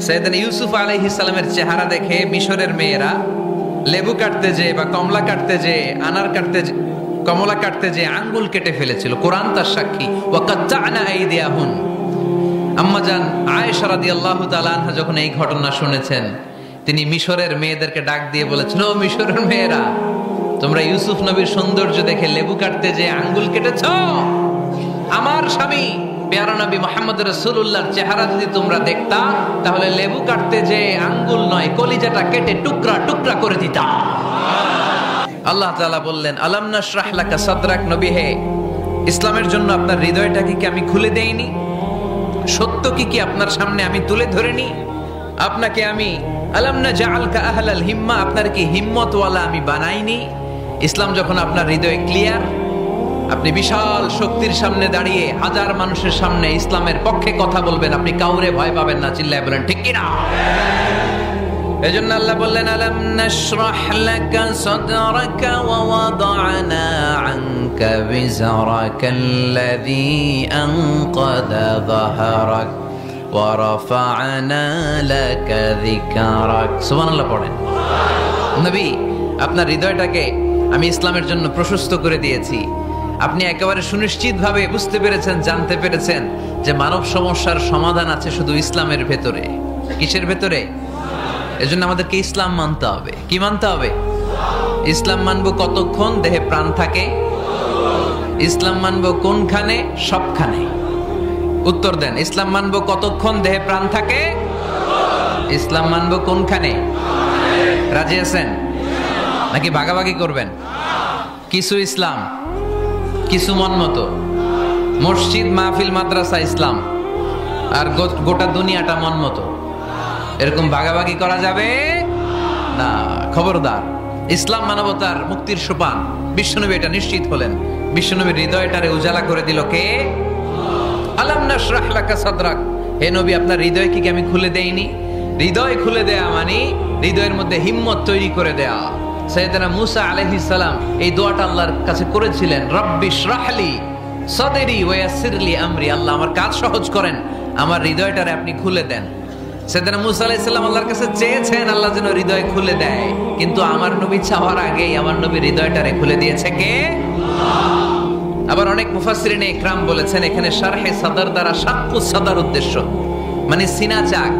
সাইয়েদনা ইউসুফ আলাইহিস সালামের চেহারা দেখে মিশরের মেয়েরা লেবু কাটতে যে বা কমলা কাটতে যে আনার কাটতে যে কমলা কাটতে যে আঙ্গুল কেটে ফেলেছিল। কোরআন তার সাক্ষী। ওয়া কাত্তা'না আইদিয়াহুন। আম্মাজান আয়েশা রাদিয়াল্লাহু তাআলা আনহা যখন এই ঘটনা শুনেছেন, তিনি মিশরের মেয়েদেরকে ডাক দিয়ে বলেছেন, ও মিশরের মেয়েরা, তোমরা ইউসুফ নবীর সৌন্দর্য দেখে লেবু কাটতে যে আঙ্গুল কেটেছো, আমার স্বামী পেয়ারা নবী মুহাম্মদ রাসূলুল্লাহর চেহারা যদি তোমরা দেখতা, তাহলে লেবু কাটতে যে আঙ্গুল নয়, কলিজাটা কেটে টুকরা টুকরা করে দিতা। আল্লাহ তাআলা বললেন, আলাম নাশরাহ লাকা সাদরাক, নবী হে, ইসলামের জন্য আপনার হৃদয়টাকে কি আমি খুলে দেইনি? সত্য কি আপনার সামনে আমি তুলে ধরিনি? আপনাকে আমি আলাম নাজআলকা আহলাল হিম্মা, আপনার কি হিম্মতওয়ালা আমি বানাইনি? ইসলাম যখন আপনার হৃদয়ে ক্লিয়ার, আপনি বিশাল শক্তির সামনে দাঁড়িয়ে হাজার মানুষের সামনে ইসলামের পক্ষে কথা বলবেন, আপনি কাউরে ভয় পাবেন না। চিল্লায় বলেন ঠিক কি না? এজন্য আল্লাহ বললেন, আলাম নাশরাহ লাকা সাদরাকা ওয়া ওয়াদা'না আনকা বিজরাকাল্লাযী আনকাযা যাহরাক ওয়া রাফা'না লাকা যিকরাক। সুবহানাল্লাহ পড়েন। নবী, আপনার হৃদয়টাকে আমি ইসলামের জন্য প্রশস্ত করে দিয়েছি। আপনি একেবারে সুনিশ্চিতভাবে বুঝতে পেরেছেন, জানতে পেরেছেন যে মানব সমস্যার সমাধান আছে শুধু ইসলামের ভেতরে। কিসের ভেতরে? এজন্য আমাদেরকে ইসলাম মানতে হবে। কি মানতে হবে? ইসলাম মানবো কতক্ষণ দেহে প্রাণ থাকে? ইসলাম মানবো কোনখানে? সবখানে। উত্তর দেন, ইসলাম মানবো কতক্ষণ দেহে প্রাণ থাকে? ইসলাম মানবো কোনখানে? রাজি আছেন নাকি ভাগাভাগি করবেন? কিছু ইসলাম, কিছু মন মতো। মসজিদ, মাহফিল, মাদ্রাসা ইসলাম, আর গোটা দুনিয়াটা মন মতো। এরকম ভাগাভাগি করা যাবে না, খবরদার। ইসলাম মানবতার মুক্তির সোপান। বিশ্বনবী এটা নিশ্চিত হলেন। বিশ্বনবীর হৃদয়টারে উজালা করে দিল কে? আলাম নাশরাহ লাকা সাদরাক, হে নবী, আপনার হৃদয় কি আমি খুলে দেইনি? হৃদয় খুলে দেয়া মানে হৃদয়ের মধ্যে হিম্মত তৈরি করে দেয়া। সাইয়েদনা মুসা আলাইহিস সালাম এই দোয়াটা আল্লাহর কাছে করেছিলেন, রব্বি ইশরাহলি সাদরি ওয়া ইয়াসসিরলি আমরি, আল্লাহ আমার কাজ সহজ করেন, আমার হৃদয়টারে আপনি খুলে দেন। সাইয়েদনা মুসা আলাইহিস সালাম আল্লাহর কাছে চেয়েছেন আল্লাহ যেন হৃদয় খুলে দেয়, কিন্তু আমার নবী চাওয়ার আগেই আমার নবী হৃদয়টারে খুলে দিয়েছে কে? আল্লাহ। আবার অনেক মুফাসসিরিনে ইকরাম বলেছেন, এখানে শারহে সাদর দ্বারা শাক্কু সাদর উদ্দেশ্য, মানে সিনা চাক।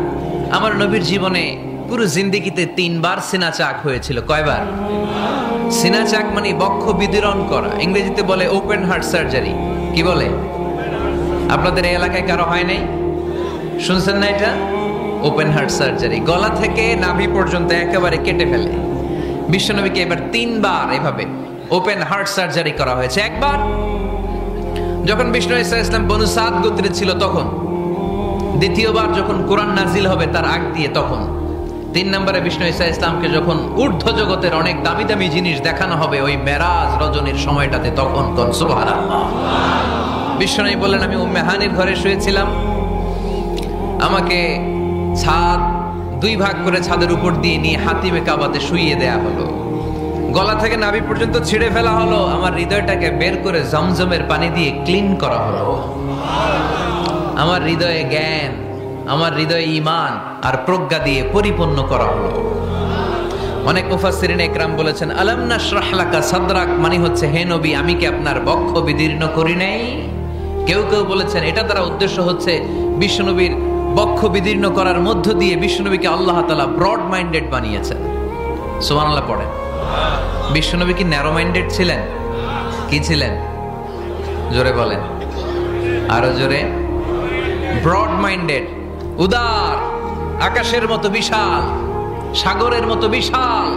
আমার নবীর জীবনে পুরো জিন্দেগিতে 3 বার সিনা চাক হয়েছিল। কয়বার? সিনা চাক মানে বক্ষ বিদীর্ণ করা, ইংরেজিতে বলে ওপেন হার্ট সার্জারি। কি বলে? আপনাদের এই এলাকায় কারো হয় নাই? শুনছেন না এটা? ওপেন হার্ট সার্জারি, গলা থেকে নাভি পর্যন্ত একেবারে কেটে ফেলে। বিশ্বনবীকে এবার 3 বার এভাবে ওপেন হার্ট সার্জারি করা হয়েছে। একবার যখন বিষ্ণু ঈসা ইসলাম বনু সাদ গোত্রে ছিল তখন, দ্বিতীয়বার যখন কোরআন নাজিল হবে তার আগ দিয়ে তখন, 3 নম্বরে বিষ্ণু ঈসা ইসলামকে যখন ঊর্ধ্ব জগতের অনেক দামি দামি জিনিস দেখানো হবে ওই মেরাজ রজনীর সময়টাতে, তখন কোন সুবহানাল্লাহ। বিশ্বনবী বললেন, আমি উম্মে হানির ঘরে শুয়েছিলাম, আমাকে ছাদ 2 ভাগ করে ছাদের উপর দিয়ে নিয়ে হাতিমে কাবাতে শুইয়ে দেয়া হলো, গলা থেকে নাভি পর্যন্ত ছিঁড়ে ফেলা হলো, আমার হৃদয়টাকে বের করে জমজমের পানি দিয়ে ক্লিন করা হলো, আমার হৃদয়ে জ্ঞান, আমার হৃদয়ে ঈমান আর প্রজ্ঞা দিয়ে পরিপূর্ণ করা হলো। অনেক মুফাসসিরিনে ইকরাম বলেছেন, আলাম নাশরাহ লাকা সাদরাক মানে হচ্ছে, হে নবী, আমি কি আপনার বক্ষ বিদীর্ণ করি নাই? কেউ কেউ বলেছেন এটা দ্বারা উদ্দেশ্য হচ্ছে বিশ্বনবীর বক্ষ বিদীর্ণ করার মধ্য দিয়ে বিশ্বনবীকে আল্লাহ তাআলা ব্রড মাইন্ডেড বানিয়েছেন। সুবহানাল্লাহ পড়েন। বিশ্বনবী কি ন্যারো মাইন্ডেড ছিলেন? কি ছিলেন? জোরে বলেন, আরো জোরে। ব্রড মাইন্ডেড, উদার, আকাশের মতো বিশাল, সাগরের মতো বিশাল,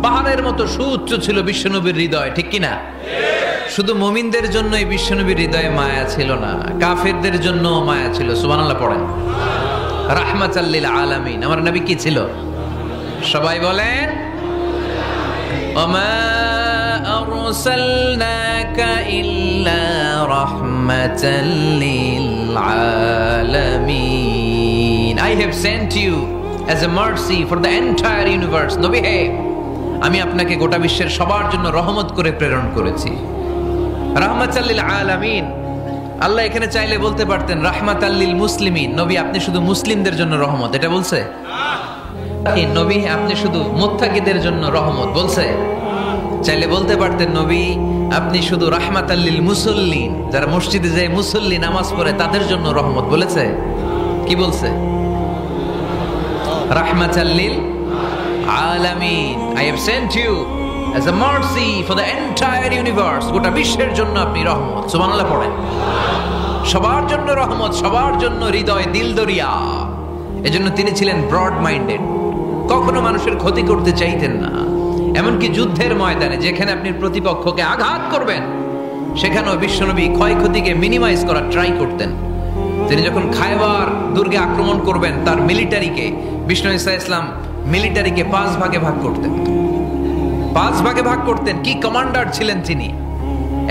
পাহাড়ের মতো সুউচ্চ ছিল বিশ্বনবীর হৃদয়। ঠিক কিনা? শুধু মুমিনদের জন্যই বিশ্বনবীর হৃদয়ে মায়া ছিল না, কাফেরদের জন্য মায়া ছিল। সুবহানাল্লাহ পড়েন। রাহমাতাল লিল আলামিন, আমার নবী কি ছিল? সবাই বলেন, ওমা আরসালনাকা ইল্লা রাহমাতাল লিল আলামিন। I have sent you as a mercy for the entire universe. নবী হে, আমি আপনাকে গোটা বিশ্বের সবার জন্য রহমত করে প্রেরণ করেছি। রাহমাতাল লিল আলামিন, আল্লাহ এখানে চাইলে বলতে পারতেন রাহমাতাল লিল মুসলিমিন, নবী আপনি শুধু মুসলিমদের জন্য রহমত, এটা বলছে? নবী আপনি শুধু মুত্তাকিদের জন্য রহমত, বলছে? চাইলে বলতে পারতেন নবী আপনি শুধু রাহমাতাল লিল মুসাল্লিন, যারা মসজিদে যায় মুসল্লি নামাজ পড়ে তাদের জন্য রহমত, বলেছে? কি বলছে? রাহমাতাল লিল আলামিন, I have sent you as a mercy for the entire universe, গোটা বিশ্বের জন্য আপনি রহমত। সুবহানাল্লাহ পড়েন। সবার জন্য রহমত, সবার জন্য হৃদয় দিল দরিয়া। এজন্য তিনি ছিলেন ব্রড মাইন্ডেড, কখনো মানুষের ক্ষতি করতে চাইতেন না। এমনকি যুদ্ধের ময়দানে যেখানে আপনি প্রতিপক্ষকে আঘাত করবেন সেখানেও বিশ্বনবী ক্ষয়ক্ষতিকে মিনিমাইজ করার ট্রাই করতেন। তিনি যখন খায়বার দুর্গে আক্রমণ করবেন তার মিলিটারিকে, বিষ্ণু ইসা ইসলাম মিলিটারিকে 5 ভাগে ভাগ করতেন। 5 ভাগে ভাগ করতেন। কি কমান্ডার ছিলেন তিনি!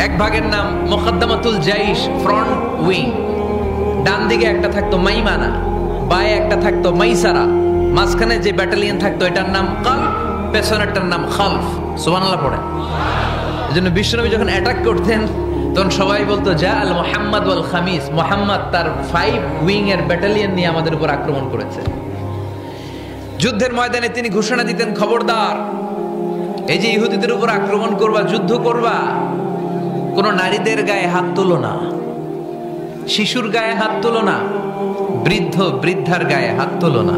এক ভাগের নাম মুকদ্দমাতুল জাইশ, ফ্রন্ট উইং। ডান দিকে একটা থাকতো মাইমানা, বায়ে একটা থাকতো মাইসারা, মাঝখানে যে ব্যাটালিয়ন থাকতো এটার নাম কালব, পেছনেরটার নাম খালফ। সুবহানাল্লাহ পড়েন। এজন্য বিশ্বনবী যখন অ্যাটাক করতেন তখন সবাই বলতো যা আল মুহাম্মদ ওয়াল খামিস, মুহাম্মদ তার 5 উইং এর ব্যাটালিয়ন নিয়ে আমাদের উপর আক্রমণ করেছে। যুদ্ধের ময়দানে তিনি ঘোষণা দিতেন, খবরদার, এই যে ইহুদিদের উপর আক্রমণ করবা, যুদ্ধ করবা, কোন নারীদের গায়ে হাত তুলো না, শিশুর গায়ে হাত তুলো না, বৃদ্ধ বৃদ্ধার গায়ে হাত তুলো না,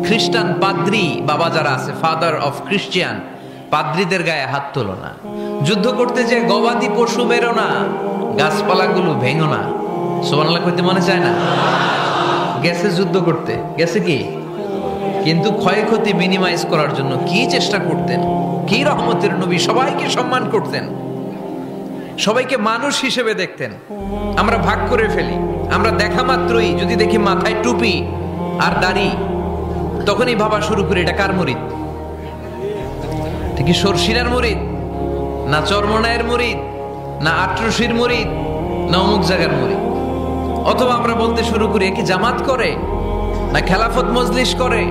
খ্রিস্টান পাদ্রী বাবা যারা আছে, ফাদার অফ ক্রিশ্চিয়ান, পাদ্রীদের গায়ে হাত তুলো না। যুদ্ধ করতে যে গবাদি পশু মেরো না, গাছপালাগুলো ভেঙো না। সুবহানাল্লাহ কইতে মনে চায় না? গেছে যুদ্ধ করতে, গেছে কি, কিন্তু ক্ষয়ক্ষতি মিনিমাইজ করার জন্য কি চেষ্টা করতেন! কি রহমতের নবী! সবাইকে সম্মান করতেন, সবাইকে মানুষ হিসেবে দেখতেন। আমরা ভাগ করে ফেলি, আমরা দেখা মাত্রই যদি দেখি মাথায় টুপি আর দাড়ি, তখনই ভাবা শুরু করি এটা কার মুরিদ? কি সরসিনার মুরিদ, না চরমনায়ের মুরিদ, না আটরশির মুরিদ, না অমুক জায়গার মুরিদ? অথবা আমরা বলতে শুরু করি কি জামাত করে, না খেলাফত মজলিস করে,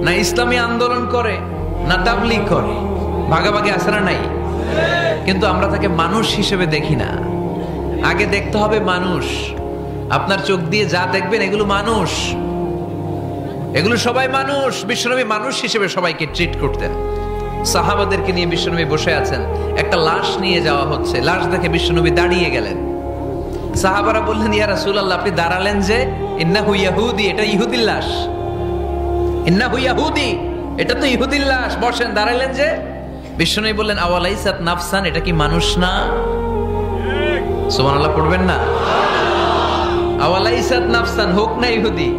না ইসলামী আন্দোলন করে, না তাবলীগ করে। ভাগাভাগি আছে না নাই? কিন্তু আমরা তাকে মানুষ হিসেবে দেখি না। আগে দেখতে হবে মানুষ। আপনার চোখ দিয়ে যা দেখবেন এগুলো মানুষ, এগুলো সবাই মানুষ। বিশ্বনবী মানুষ হিসেবে সবাইকে ট্রিট করতেন। সাহাবাদেরকে নিয়ে বিশ্বনবী বসে আছেন, একটা লাশ নিয়ে যাওয়া হচ্ছে, লাশ দেখে বিশ্বনবী দাঁড়িয়ে গেলেন। সাহাবারা বললেন ইয়া রাসূলুল্লাহ আপনি দাঁড়ালেন যে? ইন্নাহু ইয়াহুদি, এটা ইহুদির লাশ। ইন্নাহু ইয়াহুদি, এটা তো ইহুদির লাশ, বসেন, দাঁড়ালেন যে? বিশ্বনবী বললেন আওয়ালাইসাত নাফসান, এটা কি মানুষ না? সুবহানাল্লাহ পড়বেন না? আওয়ালাইসাত নাফসান, হোক না ইহুদি,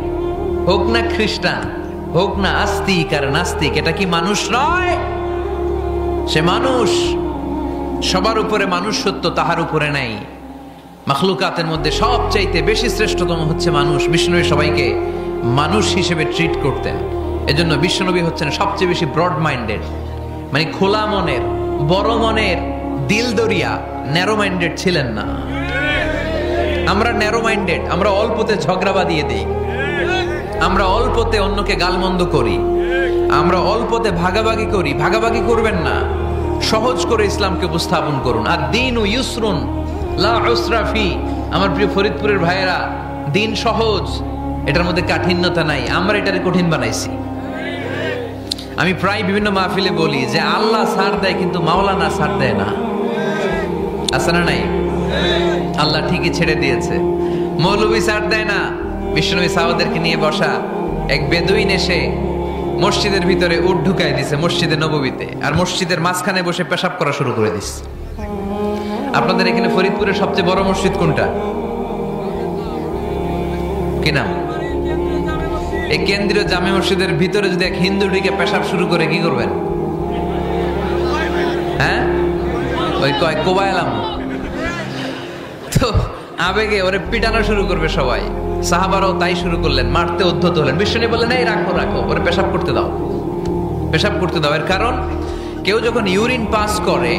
হোক না খ্রিস্টান, হোক না আস্তিক আর নাস্তিক, এটা কি মানুষ নয়? সে মানুষ। সবার উপরে মানুষ সত্য, তাহার উপরে নাই। মাখলুকাতের মধ্যে সবচাইতে বেশি শ্রেষ্ঠতম হচ্ছে মানুষ। বিশ্বনবী সবাইকে মানুষ হিসেবে ট্রিট করতেন। এজন্য বিশ্বনবী হচ্ছেন সবচেয়ে বেশি ব্রড মাইন্ডেড, মানে খোলা মনের, বড় মনের, দিল দরিয়া। ন্যারো মাইন্ডেড ছিলেন না। আমরা ন্যারো মাইন্ডেড, আমরা অল্পতে ঝগড়া বাঁধিয়ে দিই, আমরা অল্পতে অন্যকে গালমন্দ করি, আমরা অল্পতে ভাগাভাগি করি। ভাগাভাগি করবেন না, সহজ করে ইসলামকে উপস্থাপন করুন। আর দিন ও ইউসরুন লা উসরা ফি। আমার প্রিয় ফরিদপুরের ভাইয়েরা, দিন সহজ, এটার মধ্যে কাঠিন্যতা নাই। আমরা এটারে কঠিন বানাইছি। আমি প্রায় বিভিন্ন মাহফিলে বলি যে আল্লাহ ছাড় দেয় কিন্তু মাওলানা ছাড় দেয় না। আছে না নাই? আল্লাহ ঠিকই ছেড়ে দিয়েছে, মৌলবী ছাড় দেয় না। বিশ্বনবী সাহাবাদেরকে নিয়ে বসা, এক বেদুইন এসে মসজিদের ভিতরে উট ঢুকাই দিছে, মসজিদে নববীতে, আর মসজিদের মাঝখানে বসে পেশাব করা শুরু করে দিস। আপনাদের এখানে ফরিদপুরের সবচেয়ে বড় মসজিদ কোনটা? কি নাম? এই কেন্দ্রীয় জামে মসজিদের ভিতরে যদি এক হিন্দু ঢুকে পেশাব শুরু করে কি করবেন? হ্যাঁ, ওই কয় কোবাইলাম, তো আবেগে ওরে পিটানো শুরু করবে সবাই। সাহাবারাও তাই শুরু করলেন, মারতে উদ্ধত হলেন। বিশ্বনবী বললেন এই রাখো রাখো, ওরে পেশাব করতে দাও, পেশাব করতে দাও। এর কারণ কেউ যখন ইউরিন পাস করে,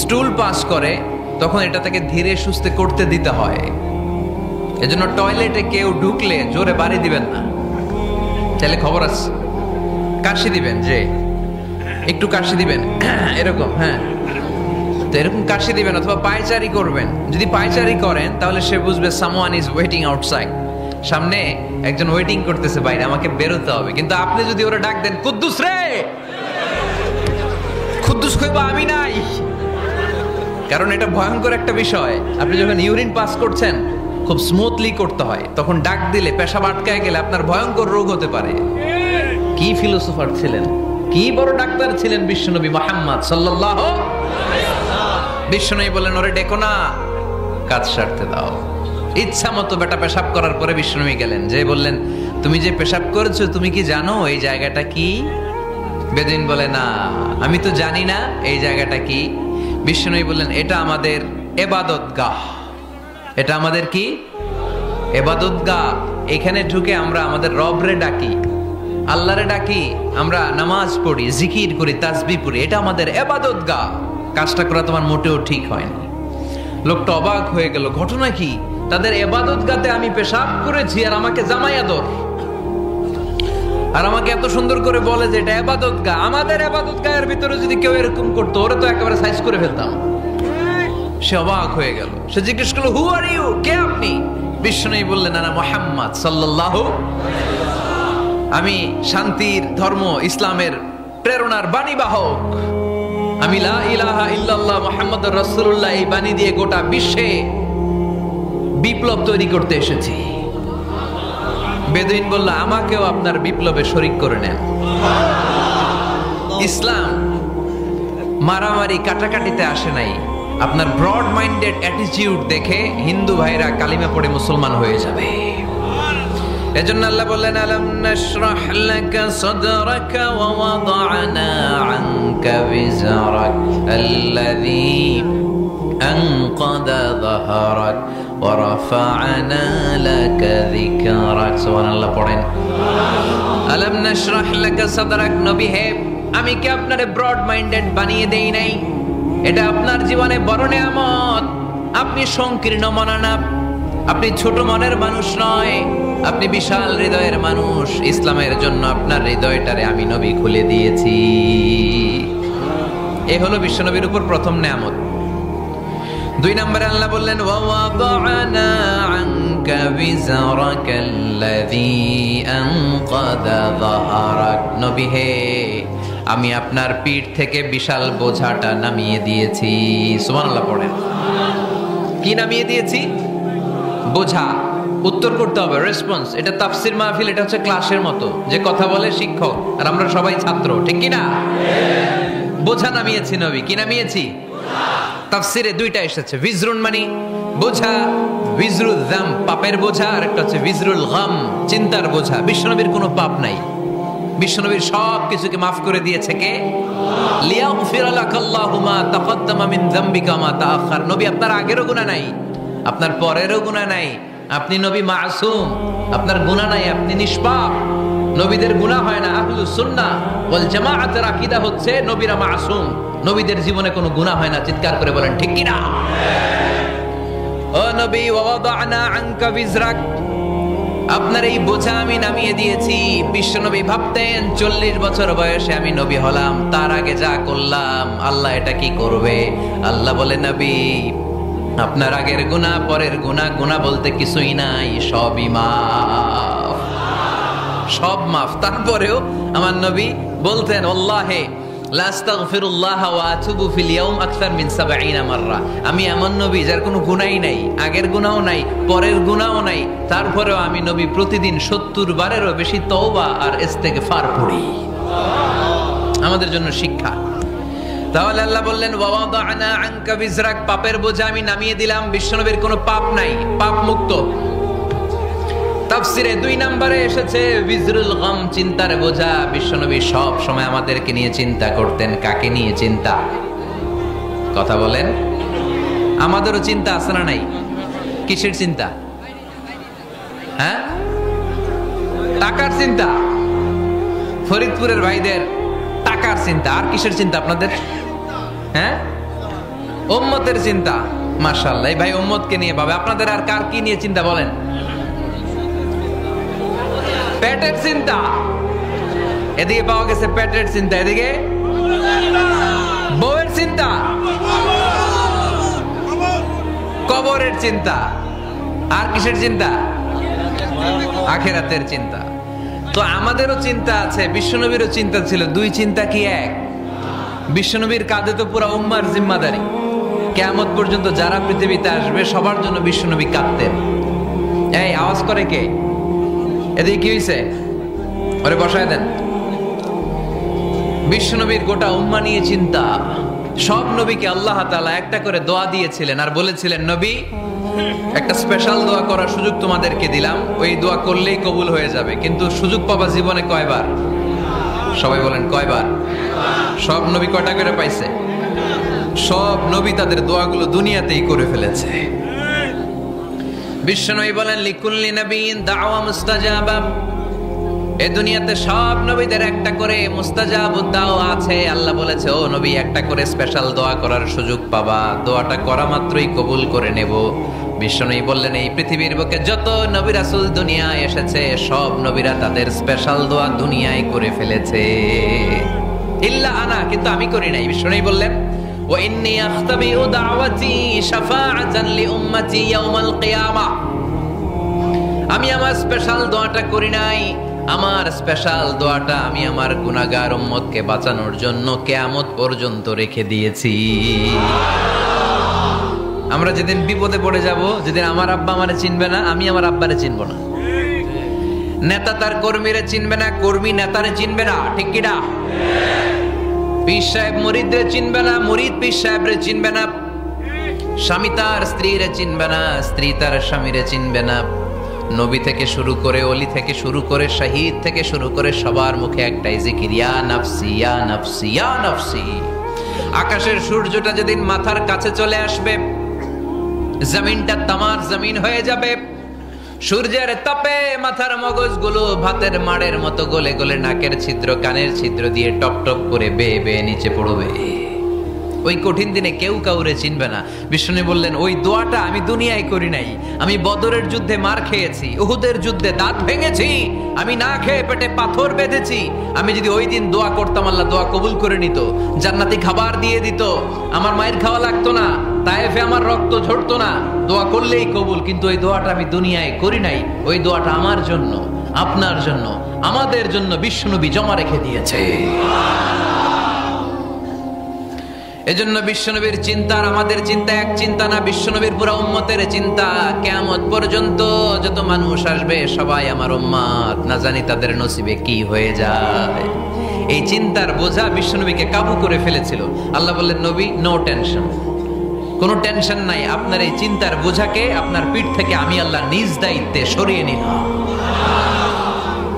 স্টুল পাস করে, তখন এটা তাকে ধীরে সুস্থে করতে দিতে হয়। এজন্য টয়লেটে কেউ ঢুকলে জোরে বাড়ি দিবেন না, তাহলে খবর আছে। কাশি দিবেন, যে একটু কাশি দিবেন এরকম, হ্যাঁ, তো এরকম কাশি দিবেন অথবা পায়চারি করবেন। যদি পায়চারি করেন তাহলে সে বুঝবে সামওয়ান ইজ ওয়েটিং আউটসাইড, সামনে একজন ওয়েটিং করতেছে বাইরে, আমাকে বেরোতে হবে। কিন্তু আপনি যদি ওরা ডাক দেন, কুদ্দুস রে, কুদ্দুস কইবা আমি নাই, কারণ এটা ভয়ঙ্কর একটা বিষয়। আপনি যখন ইউরিন পাস করছেন খুব স্মুথলি করতে হয়, তখন ডাক দিলে পেশাব আটকায় গেলে আপনার ভয়ঙ্কর রোগ হতে পারে। কি ফিলোসোফার ছিলেন, কি বড় ডাক্তার ছিলেন বিশ্বনবী মুহাম্মদ সাল্লাল্লাহু আলাইহি ওয়াসাল্লাম। বিশ্বনবী বলেন, ওরে ডেকো না, কাজ সারতে দাও। ইচ্ছা মতো বেটা পেশাব করার পরে বিশ্বনবী গেলেন, যে বললেন, তুমি যে পেশাব করেছো তুমি কি জানো এই জায়গাটা কি? বেদুইন বলে, না আমি তো জানি না এই জায়গাটা কি। বিশ্বনবী বললেন, এটা আমাদের ইবাদতগাহ। এটা আমাদের কি? ইবাদতগাহ। এখানে ঢুকে আমরা আমাদের রবরে ডাকি, আল্লাহরে ডাকি, আমরা নামাজ পড়ি, জিকির করি, তাসবিহ পড়ি, এটা আমাদের ইবাদতগাহ। কাজটা করা তোমার মোটেও ঠিক হয়নি। লোকটা অবাক হয়ে গেল, ঘটনা কি? তাদের ইবাদতগাহতে আমি পেশাব করেছি আর আমাকে জামাই আদর, আর আমাকে এত সুন্দর করে বলে যে এটা ইবাদতগাহ। আমাদের ইবাদতগাহের ভিতরে যদি কেউ এরকম করতো, ওরে তো একেবারে সাইজ করে ফেলতাম। সে অবাক হয়ে গেল, সে জিজ্ঞেস করলো, হু আর ইউ, কে আপনি? বিশ্বনবী বললেন, না মুহাম্মদ সাল্লাল্লাহু আলাইহি ওয়াসাল্লাম, আমি শান্তির ধর্ম ইসলামের প্রেরণার বাণীবাহক। আমি লা ইলাহা ইল্লাল্লাহ মুহাম্মাদুর রাসূলুল্লাহ এই বাণী দিয়ে গোটা বিশ্বে বিপ্লব তৈরি করতে এসেছি। বেদুইন বলল, আমাকেও আপনার বিপ্লবে শরীক করে নেন। ইসলাম মারামারি কাটাকাটিতে আসে নাই। আপনার ব্রড মাইন্ডেড অ্যাটিটিউড দেখে হিন্দু ভাইরা কালিমা পড়ে মুসলমান হয়ে যাবে। এজন্য আল্লাহ বললেন, আলাম নাশরাহ লাকা সাদরাকা ওয়া ওয়াদা'না আনকা বিজরাক আল্লাযী আনকাদা যাহরাক ওয়া রাফা'না লাকা যিকরাক। সুবহানাল্লাহ পড়েন। আলাম নাশরাহ লাকা সাদরাক, নবী হে, আমি কি আপনারে ব্রড মাইন্ডেড বানিয়ে দেই নাই? এটা আপনার জীবনে বড় নিয়ামত। আপনি সংকীর্ণ মনা না, আপনি ছোট মনের মানুষ নয়, আপনি বিশাল হৃদয়ের মানুষ। ইসলামের জন্য আপনার হৃদয়টারে আমি নবী খুলে দিয়েছি। এ হলো বিশ্বনবীর উপর প্রথম নিয়ামত। 2 নম্বরে আল্লাহ বললেন, ওয়া ওয়াদা'না আনকা বিজরাকাল্লাযী আনকাদা যাহরাক। নবী হে, আমি আপনার পিঠ থেকে বিশাল বোঝাটা নামিয়ে দিয়েছি। সুবহানাল্লাহ পড়েন। কি নামিয়ে দিয়েছি? বোঝা। উত্তর করতে হবে, রেসপন্স। এটা তাফসীর মাহফিল, এটা হচ্ছে ক্লাসের মতো, যে কথা বলে শিক্ষক আর আমরা সবাই ছাত্র, ঠিক কি না? বোঝা নামিয়েছি নবী। কি নামিয়েছি? তাফসীরে 2টা এসেছে। বিজরুন মানে বোঝা, বিজরুল যাম পাপের বোঝা, আর একটা হচ্ছে বিজরুল গাম চিন্তার বোঝা। বিশ্বনবীর কোনো পাপ নাই, বিশ্বনবীর সব কিছুকে মাফ করে দিয়েছে কে? লিয়াগফির লাকাল্লাহু মা তাকদ্দামা মিন যামবিকা মা তাআখার। নবী আপনার আগেরও গুনাহ নাই, আপনার পরেরও গুনাহ নাই। আপনি নবী মাসুম, আপনার গুনাহ নাই, আপনি নিষ্পাপ। নবীদের গুনাহ হয় না। আহলুস সুন্নাহ ওয়াল জামাআতের আকীদা হচ্ছে নবীরা মাসুম, নবীদের জীবনে কোনো গুনাহ হয় না। চিৎকার করে বলেন ঠিক কি না? ও নবী, ওয়া ওয়াদা'না আনকা বিজরাক, আপনার এই বোঝা আমি নামিয়ে দিয়েছি। বিশ্বনবী ভাবতেন 40 বছর বয়সে আমি নবী হলাম, তার আগে যা করলাম আল্লাহ এটা কি করবে? আল্লাহ বলে, নবী আপনার আগের গুনাহ, পরের গুনাহ, গুনাহ বলতে কিছুই নাই, সবই মাফ, সব মাফ। তারপরেও আমার নবী বলতেন, আল্লাহে লা আস্তাগফিরুল্লাহ ওয়া আতুবু ফিল ইয়াউম আকসার মিন 70 মাররা। আমি এমন নবী যার কোনো গুনাহই নাই, আগের গুনাহও নাই, পরের গুনাহও নাই, তারপরেও আমি নবী প্রতিদিন 70 বারেরও বেশি তওবা আর ইস্তেগফার পড়ি। আমাদের জন্য শিক্ষা। তাহলে আল্লাহ বললেন, ওয়া ওয়াদা'না আনকা বিজরাক, পাপের বোঝা আমি নামিয়ে দিলাম। বিশ্বনবীর কোনো পাপ নাই, পাপ মুক্ত। তাফসীরে 2 নম্বরে এসেছে বিজরুল গাম চিন্তার বোঝা। বিশ্বনবী সব সময় আমাদেরকে নিয়ে চিন্তা করতেন। কাকে নিয়ে চিন্তা? কথা বলেন। আমাদেরও চিন্তা আছে না নাই? কিসের চিন্তা? হ্যাঁ, টাকার চিন্তা। ফরিদপুরের ভাইদের টাকার চিন্তা। আর কিসের চিন্তা আপনাদের? হ্যাঁ, উম্মতের চিন্তা। মাশাআল্লাহ, এই ভাই উম্মতকে নিয়ে ভাবে। আপনাদের আর কার কি নিয়ে চিন্তা বলেন? পেটের চিন্তা। এদিকে পাওয়া গেছে পেটের চিন্তা, এদিকে বউয়ের চিন্তা। কবরের চিন্তা, আর কিসের চিন্তা? আখিরাতের চিন্তা। তো আমাদেরও চিন্তা আছে, বিশ্বনবীরও চিন্তা ছিল। দুই চিন্তা কি এক? বিশ্বনবীর কাঁধে তো পুরো উম্মার জিম্মাদারি। কিয়ামত পর্যন্ত যারা পৃথিবীতে আসবে সবার জন্য বিশ্বনবী কাঁদতেন। এই আওয়াজ করে কে? এদিকে কি হইছে? ওরে বসায় দেন। বিশ্বনবীর গোটা উম্মা নিয়ে চিন্তা। সব নবীকে আল্লাহ তাআলা একটা করে দোয়া দিয়েছিলেন আর বলেছিলেন, নবী একটা স্পেশাল দোয়া করার সুযোগ তোমাদেরকে দিলাম, ওই দোয়া করলেই কবুল হয়ে যাবে। কিন্তু সুযোগ পাবা জীবনে কয়বার? সবাই বলেন কয়বার? সব নবী কয়টা করে পাইছে? সব নবী তাদের দোয়াগুলো দুনিয়াতেই করে ফেলেছে। বিশ্বনবী বলেন, লিকুল্লি নবিয়্যিন দাওয়া মুস্তাজাবা। এই দুনিয়াতে সব নবীদের একটা করে মুস্তাজাবুদ দাওয়া আছে। আল্লাহ বলেছে, ও নবী একটা করে স্পেশাল দোয়া করার সুযোগ পাবা, দোয়াটা করা মাত্রই কবুল করে নেব। বিশ্বনবী বললেন, এই পৃথিবীর বুকে যত নবী রাসূল দুনিয়ায় এসেছে সব নবীরা তাদের স্পেশাল দোয়া দুনিয়ায় করে ফেলেছে, ইল্লা আনা, কিন্তু আমি করি নাই। বিশ্বনবী বললেন, ওয়া ইন্নী আখতাবিউ দাওয়াতি শাফাআতান লিউম্মতি ইয়াউমাল কিয়ামাহ। আমি আমার স্পেশাল দোয়াটা করি নাই। আমার স্পেশাল দোয়াটা আমি আমার গুনাহগার উম্মতকে বাঁচানোর জন্য কিয়ামত পর্যন্ত রেখে দিয়েছি। আমরা যেদিন বিপদে পড়ে যাব, যেদিন আমার আব্বা আমারে চিনবে না, আমি আমার আব্বারে চিনব না, নেতা তার কর্মীরে চিনবে না, কর্মী নেতারে চিনবে না, ঠিক কি না? পীর সাহেব মুরিদরে চিনবে না, মুরিদ পীর সাহেবরে চিনবে না, স্বামী তার স্ত্রীরে চিনবে না, স্ত্রী তার স্বামীরে চিনবে না। নবী থেকে শুরু করে, অলি থেকে শুরু করে, শহীদ থেকে শুরু করে সবার মুখে একটাই জিকির, ইয়া নাফসি ইয়া নাফসি ইয়া নাফসি। আকাশের সূর্যটা যেদিন মাথার কাছে চলে আসবে, জমিনটা তামার জমিন হয়ে যাবে। সূর্যের তাপে মাথার মগজগুলো ভাতের মাড়ের মতো গলে গলে নাকের ছিদ্র কানের ছিদ্র দিয়ে টপ টপ করে বেয়ে বেয়ে নিচে পড়বে। ওই কঠিন দিনে কেউ কাউরে চিনবে না। বিষ্ণু বললেন, ওই দোয়াটা আমি দুনিয়ায় করি নাই। আমি বদরের যুদ্ধে মার খেয়েছি, উহুদের যুদ্ধে দাঁত ভেঙেছি, আমি না খেয়ে পেটে পাথর বেঁধেছি। আমি যদি ওই দিন দোয়া করতাম, আল্লাহ দোয়া কবুল করে নিত, জান্নাতি খাবার দিয়ে দিত, আমার মায়ের খাওয়া লাগতো না, তায়েফে আমার রক্ত ঝরতো না, দোয়া করলেই কবুল। কিন্তু ওই দোয়াটা আমি দুনিয়ায় করি নাই। ওই দোয়াটা আমার জন্য, আপনার জন্য, আমাদের জন্য বিশ্বনবী জমা রেখে দিয়েছে। এজন্য বিশ্বনবীর চিন্তা আর আমাদের চিন্তা এক চিন্তা না, বিশ্বনবীর পুরো উম্মতের চিন্তা। কিয়ামত পর্যন্ত যত মানুষ আসবে সবাই আমার উম্মত, না জানি তাদের নসিবে কি হয়ে যায়। এই চিন্তার বোঝা বিশ্বনবীকে কাবু করে ফেলেছিল। আল্লাহ বললেন, নবী নো টেনশন, কোনো টেনশন নাই, আপনার এই চিন্তার বোঝাকে আপনার পিঠ থেকে আমি আল্লাহ নিজ দায়িত্বে সরিয়ে নিলাম।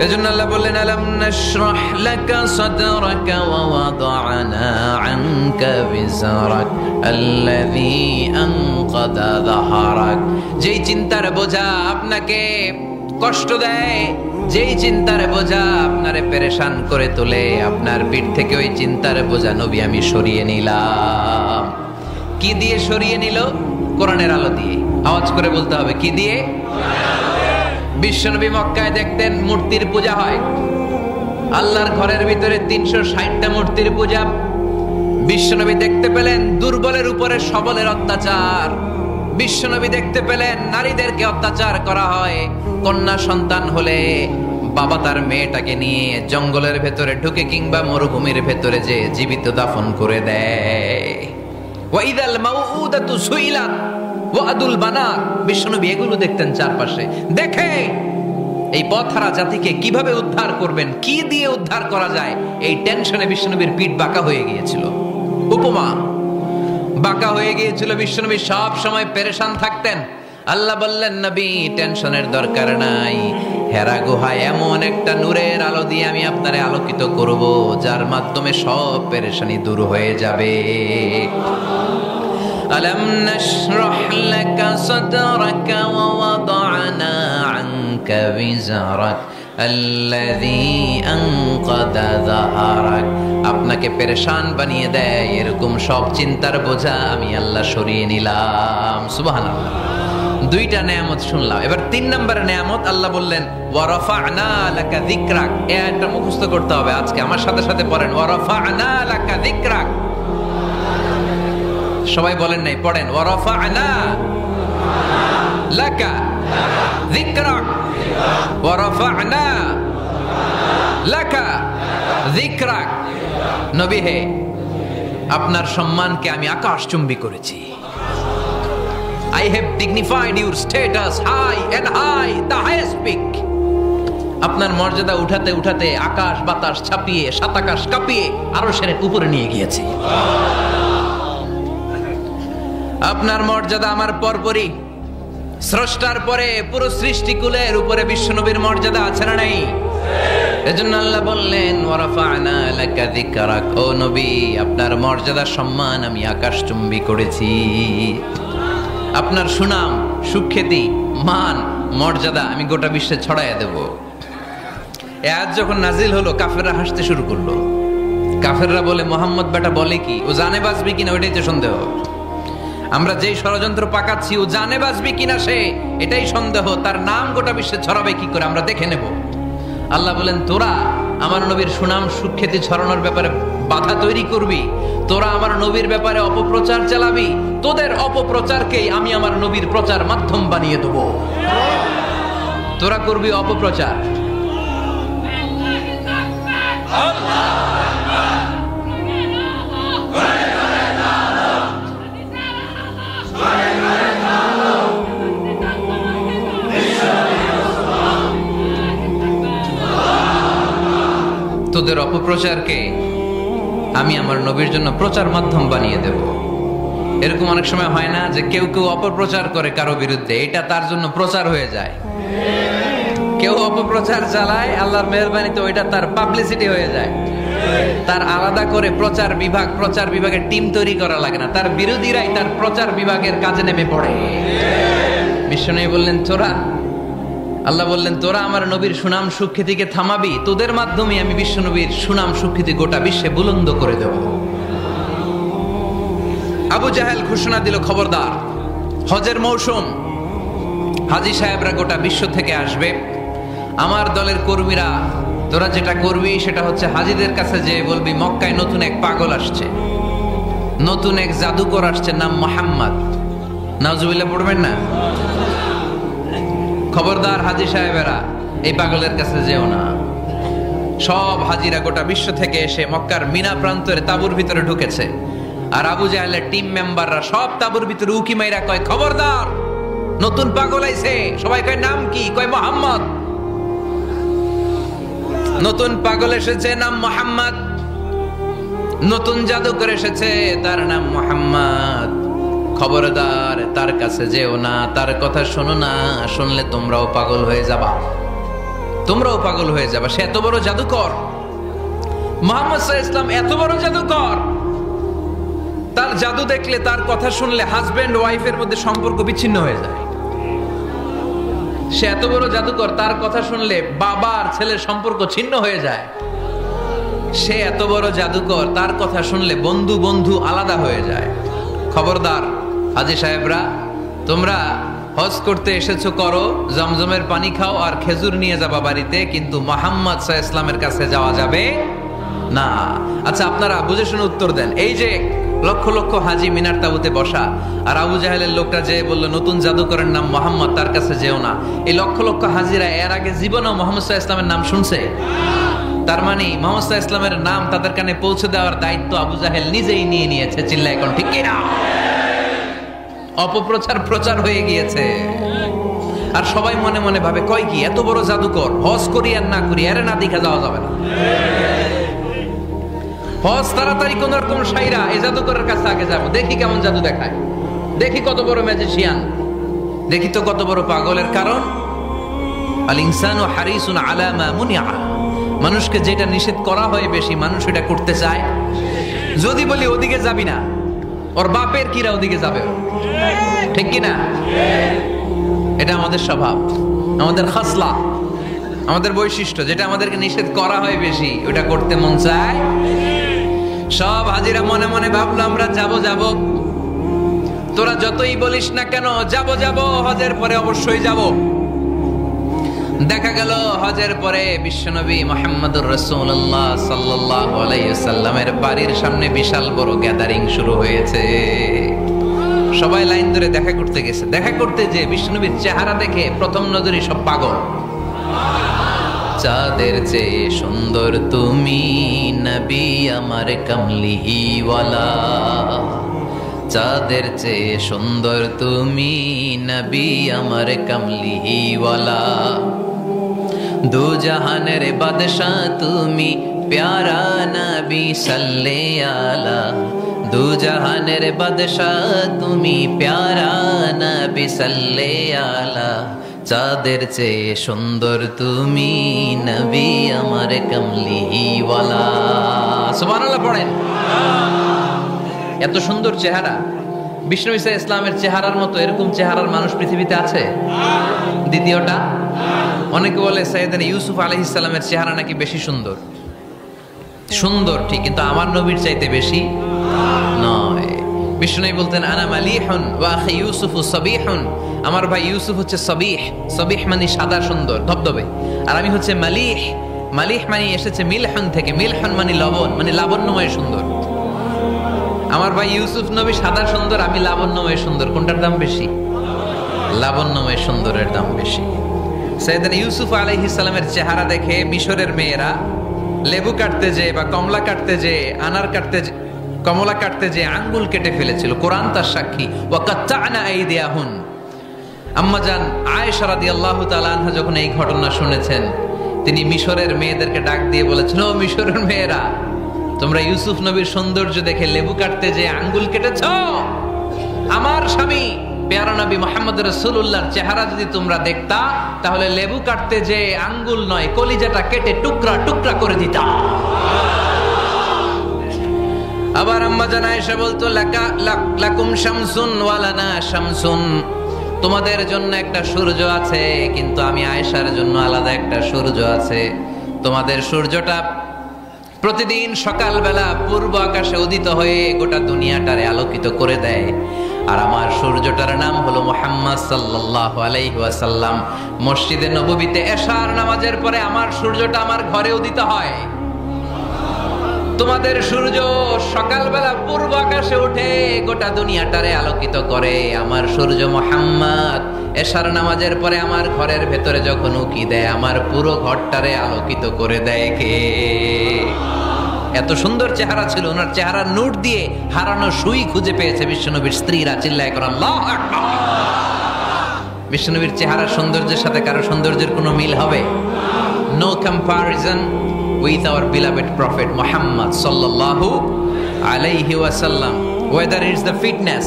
এজন্য আল্লাহ বললেন, আলাম নাশরাহ লাকা সাদরাকা ওয়া ওয়াদা'না আনকা বিজরাক আল্লাযী আনকাদা যাহরাক। যেই চিন্তার বোঝা আপনাকে কষ্ট দেয়, যেই চিন্তার বোঝা আপনারে পেরেশান করে তোলে, আপনার পিঠ থেকে ওই চিন্তার বোঝা নবী আমি সরিয়ে নিলাম। কি দিয়ে সরিয়ে নিল? কোরআনের আলো দিয়ে। আওয়াজ করে বলতে হবে, কি দিয়ে? বিশ্বনবী মক্কায় দেখতেন মূর্তির পূজা হয়, আল্লাহর ঘরের ভিতরে 360টা মূর্তির পূজা। বিশ্বনবী দেখতে পেলেন দুর্বলের উপরে সবলের অত্যাচার। বিশ্বনবী দেখতে পেলেন নারীদেরকে অত্যাচার করা হয়। কন্যা সন্তান হলে বাবা তার মেয়েটাকে নিয়ে জঙ্গলের ভেতরে ঢুকে কিংবা মরুভূমির ভেতরে যে জীবিত দাফন করে দেয়। ওয়াইদাল মাউউদাতু সুইলাত ওয়াদুল বানাত। বিশ্বনবী এগুলো দেখতেন চারপাশে। দেখে এই পথহারা জাতিকে কিভাবে উদ্ধার করবেন, কি দিয়ে উদ্ধার করা যায়, এই টেনশনে বিশ্বনবীর পিঠ বাঁকা হয়ে গিয়েছিল। উপমা বাঁকা হয়ে গিয়েছিল। বিশ্বনবী সব সময় পেরেশান থাকতেন। আল্লাহ বললেন, নবী টেনশনের দরকার নাই, হেরা গুহায় এমন একটা নূরের আলো দিয়ে আমি আপনারে আলোকিত করব, যার মাধ্যমে সব পেরেশানি দূর হয়ে যাবে। আলাম নাশরাহ লাকা সাদরাকা ওয়া ওয়াদা'না আনকা বিজরাক আল্লাযী আনকাদা যাহরাক। আপনাকে পেরেশান বানিয়ে দেয় এরকম সব চিন্তার বোঝা আমি আল্লাহ সরিয়ে নিলাম। সুবহানাল্লাহ। দুইটা নেয়ামত শুনলাম। এবার 3 নম্বরের নেয়ামত আল্লাহ বললেন, ওয়া রাফা'না লাকা যিকরাক। এই আয়াতটা মুখস্থ করতে হবে আজকে। আমার সাথে সাথে পড়েন, ওয়া রাফা'না লাকা যিকরাক। সবাই বলেন নাই, পড়েন, ওয়া রাফা'না লাকা যিকরাক ওয়া রাফা'না লাকা যিকরাক। নবী হে, আপনার সম্মানকে আমি আকাশচুম্বী করেছি। I have dignified your status high and high, the highest peak. আপনার মর্যাদা উঠাতে উঠাতে আকাশ বাতাস ছাপিয়ে সাতাকাশ কাঁপিয়ে আরো সেরে উপরে নিয়ে গিয়েছি। আপনার মর্যাদা আমার পরপরই, স্রষ্টার পরে পুরো সৃষ্টিকুলের উপরে বিশ্বনবীর মর্যাদা আছে না নাই? এজন্য আল্লাহ বললেন ওয়ারাফা'না লাকা যিকরাক, ও নবী আপনার মর্যাদা সম্মান আমি আকাশচুম্বী করেছি। আপনার সুনাম সুখ্যাতি মান মর্যাদা আমি গোটা বিশ্বে ছড়াইয়া দেব। এ আয়াত যখন নাজিল হলো কাফেররা হাসতে শুরু করলো। কাফেররা বলে মোহাম্মদ বেটা বলে কি, ও জানে বাঁচবে কিনা ওইটাই তো সন্দেহ। আমরা যেই ষড়যন্ত্র পাকাচ্ছি ও জানে বাঁচবে কিনা সে এটাই সন্দেহ, তার নাম গোটা বিশ্বে ছড়াবে কি করে আমরা দেখে নেব। আল্লাহ বলেন তোরা আমার নবীর সুনাম সুখ্যাতি ছড়ানোর ব্যাপারে বাধা তৈরি করবি, তোরা আমার নবীর ব্যাপারে অপপ্রচার চালাবি, তোদের অপপ্রচারকেই আমি আমার নবীর প্রচার মাধ্যম বানিয়ে দেব। তোরা করবি অপপ্রচার। তোদের অপপ্রচারকে আমি আমার নবীর জন্য প্রচার মাধ্যম বানিয়ে দেব। এরকম অনেক সময় হয় না যে কেউ কেউ অপপ্রচার করে কারো বিরুদ্ধে, এটা তার জন্য প্রচার হয়ে যায়। কেউ অপপ্রচার চালায়, আল্লাহর মেহেরবানিতে ওইটা তার পাবলিসিটি হয়ে যায়। তার আলাদা করে প্রচার বিভাগের টিম তৈরি করা লাগে না, তার বিরোধীরাই তার প্রচার বিভাগের কাজে নেমে পড়ে। বিশ্বনবী বললেন তোরা, আল্লাহ বললেন তোরা আমার নবীর সুনাম সুখ্যাতিকে থামাবি, তোদের মাধ্যমে আমি বিশ্বনবীর সুনাম সুখ্যাতি গোটা বিশ্বে বুলন্দ করে দেব। আবু জাহেল ঘোষণা দিল খবরদার, হজের মৌসুম, হাজী সাহেবরা গোটা বিশ্ব থেকে আসবে, আমার দলের কর্মীরা তোরা যেটা করবি সেটা হচ্ছে হাজীদের কাছে যে বলবি মক্কায় নতুন এক পাগল আসছে, নতুন এক জাদুকর আসছে, নাম মুহাম্মদ। নাউজুবিল্লাহ পড়বেন না? খবরদার হাজী সাহেবেরা এই পাগলের কাছে যেও না। সব হাজিরা গোটা বিশ্ব থেকে এসে মক্কার মিনা প্রান্তরে তাঁবুর ভিতরে ঢুকেছে, আর আবু জাহেলের টিম মেম্বাররা সব তাঁবুর ভিতরে উকি মাইরা কয় খবরদার নতুন পাগল আইছে। সবাই কয় নাম কি? কয় মুহাম্মদ। নতুন পাগল এসেছে, নাম মুহাম্মদ। নতুন জাদুকর এসেছে, তার নাম মুহাম্মদ। খবরদার তার কাছে যেও না, তার কথা শোনো না, শুনলে তোমরাও পাগল হয়ে যাবা, তোমরাও পাগল হয়ে যাবা। সে এত বড় জাদুকর, মুহাম্মদ সাল্লাল্লাহু আলাইহি ওয়াসাল্লাম এত বড় জাদুকর, তার জাদু দেখলে তার কথা শুনলে হাজবেন্ড ওয়াইফের মধ্যে সম্পর্ক বিচ্ছিন্ন হয়ে যায়। সে এত বড় জাদুকর, তার কথা শুনলে বাবা আর ছেলের সম্পর্ক ছিন্ন হয়ে যায়। সে এত বড় জাদুকর, তার কথা শুনলে বন্ধু বন্ধু আলাদা হয়ে যায়। খবরদার হাজী সাহেবরা, তোমরা হজ করতে এসেছো করো, জমজমের পানি খাও আর খেজুর নিয়ে যাবা বাড়িতে, কিন্তু মুহাম্মদ সাল্লাল্লাহু আলাইহি ওয়াসাল্লামের কাছে যাওয়া যাবে না। আচ্ছা আপনারা বুঝে শুনে উত্তর দেন। এই যে লক্ষ লক্ষ হাজী মিনার তাঁবুতে বসা, আর আবু জাহেলের লোকটা যে বলল নতুন জাদুকরের নাম মুহাম্মদ, তার কাছে যেও না, এই লক্ষ লক্ষ হাজীরা এর আগে জীবনেও মুহাম্মদ সাল্লাল্লাহু আলাইহি ওয়াসাল্লামের নাম শুনছে? তার মানে মুহাম্মদ সাল্লাল্লাহু আলাইহি ওয়াসাল্লামের নাম তাদের কানে পৌঁছে দেওয়ার দায়িত্ব আবু জাহেল নিজেই নিয়ে নিয়েছে। চিল্লায় এখন ঠিক কি না? অপপ্রচার প্রচার হয়ে গিয়েছে। আর সবাই মনে মনে ভাবে কয় কি এত বড় জাদুকর, হজ করি আর না করি এর না দেখা যাওয়া যাবে না। হজ তাড়াতাড়ি কোন রকম সাইরা এই জাদুকরের কাছে আগে যাবো, দেখি কেমন জাদু দেখায়, দেখি কত বড় ম্যাজিশিয়ান, দেখি তো কত বড় পাগলের। কারণ আল ইনসানু হারিসুন আলা মা মুনিআ, মানুষকে যেটা নিষেধ করা হয় বেশি মানুষ এটা করতে চায়। যদি বলি ওদিকে যাবি না, ওর বাপের কিরা ওদিকে যাবে, ঠিক কি না? এটা আমাদের স্বভাব, আমাদের খাসলা, আমাদের বৈশিষ্ট্য। যেটা আমাদেরকে নিষেধ করা হয় বেশি ওটা করতে মন চায়। সব হাজিরা মনে মনে ভাবলো আমরা যাব যাব, তোরা যতই বলিস না কেন যাব যাব, হজের পরে অবশ্যই যাব। দেখা গেল হজের পরে বিশ্বনবী মুহাম্মদুর রাসূলুল্লাহ সাল্লাল্লাহু আলাইহি ওয়াসাল্লামের বাড়ির সামনে বিশাল বড় গ্যাদারিং শুরু হয়েছে। সবাই লাইন ধরে দেখা করতে গেছে। দেখা করতে যে বিশ্বনবীর চেহারা দেখে প্রথম নজরে সব পাগল। চাঁদের চেয়ে সুন্দর তুমি নবী আমার কমলিওয়ালা, চাঁদের চেয়ে সুন্দর তুমি নবী আমার কমলিওয়ালা, দু জাহানের বাদশাহ তুমি প্যারা নবী সাল্লে আলা, দু জাহানের বাদশাহ তুমি প্যারা নবী সাল্লে আলা, চাঁদের চেয়ে সুন্দর তুমি নবী আমার কমলিওয়ালা। সুবহানাল্লাহ পড়েন। এত সুন্দর চেহারা, বিষ্ণু ঈসা ইসলামের চেহারার মতো এরকম চেহারার মানুষ পৃথিবীতে আছে? দ্বিতীয়টা, অনেকে বলে সাইয়েদনা ইউসুফ আলাইহিস সালামের চেহারা নাকি বেশি সুন্দর। সুন্দর ঠিক, কিন্তু আমার নবীর চাইতে বেশি নয়। বিষ্ণু বলতেন আনা মালিহুন ওয়া আখি ইউসুফু সাবিহুন, আমার ভাই ইউসুফ হচ্ছে সাবিহ, সাবিহ মানে সাদা সুন্দর ধবধবে, আর আমি হচ্ছে মালিহ, মালিহ মানে এসেছে মিলহন থেকে, মিলহন মানে লবণ, মানে লাবণ্যময় সুন্দর। আমার ভাই ইউসুফ নবী সাদা সুন্দর, আমি লাবণ্যময় সুন্দর। কোনটার দাম বেশি? লাবণ্যময় সুন্দরের দাম বেশি। সাইয়েদনা ইউসুফ আলাইহিস সালামের চেহারা দেখে মিশরের মেয়েরা লেবু কাটতে যে বা কমলা কাটতে যে, আনার কাটতে যে, কমলা কাটতে যে আঙ্গুল কেটে ফেলেছিল। কোরআন তার সাক্ষী। ওয়া কাত্তা'না আইদিয়াহুন। আম্মা জান আয়েশা রাদিয়াল্লাহু তাআলা আনহা যখন এই ঘটনা শুনেছেন, তিনি মিশরের মেয়েদেরকে ডাক দিয়ে বলেছেন, ও মিশরের মেয়েরা, তোমরা ইউসুফ নবীর সৌন্দর্য দেখে লেবু কাটতে যে আঙ্গুল কেটেছ, আমার স্বামী পেয়ারা নবী মুহাম্মদ রাসূলুল্লাহর চেহারা যদি তোমরা দেখতা, তাহলে লেবু কাটতে যে আঙ্গুল নয়, কলিজাটা কেটে টুকরা টুকরা করে দিতা। আবার আম্মা জান আয়েশা বলতো, লাকুম শামসুন ওয়া লানা শামসুন, তোমাদের জন্য একটা সূর্য আছে, কিন্তু আমি আয়েশার জন্য আলাদা একটা সূর্য আছে। তোমাদের সূর্যটা প্রতিদিন সকালবেলা পূর্ব আকাশে উদিত হয়ে গোটা দুনিয়াটারে আলোকিত করে দেয়, আর আমার সূর্যটার নাম হলো মুহাম্মদ সাল্লাল্লাহু আলাইহি ওয়াসাল্লাম। মসজিদে নববীতে এশার নামাজের পরে আমার সূর্যটা আমার ঘরে উদিত হয়। তোমাদের সূর্য সকালবেলা পূর্ব আকাশে উঠে গোটা দুনিয়াটারে আলোকিত করে, আমার সূর্য মুহাম্মদ এশার নামাজের পরে আমার ঘরের ভেতরে যখন উকি দেয়, আমার পুরো ঘরটারে আলোকিত করে দেয় কে? এত সুন্দর চেহারা ছিল, ওনার চেহারার নূর দিয়ে হারানো সুই খুঁজে পেয়েছে বিশ্বনবীর স্ত্রীরা। চিল্লায় করে আল্লাহু আকবার। বিশ্বনবীর চেহারার সৌন্দর্যের সাথে কারো সৌন্দর্যের কোনো মিল হবে? No comparison with our beloved prophet Muhammad sallallahu alayhi wasallam. Whether it's the fitness,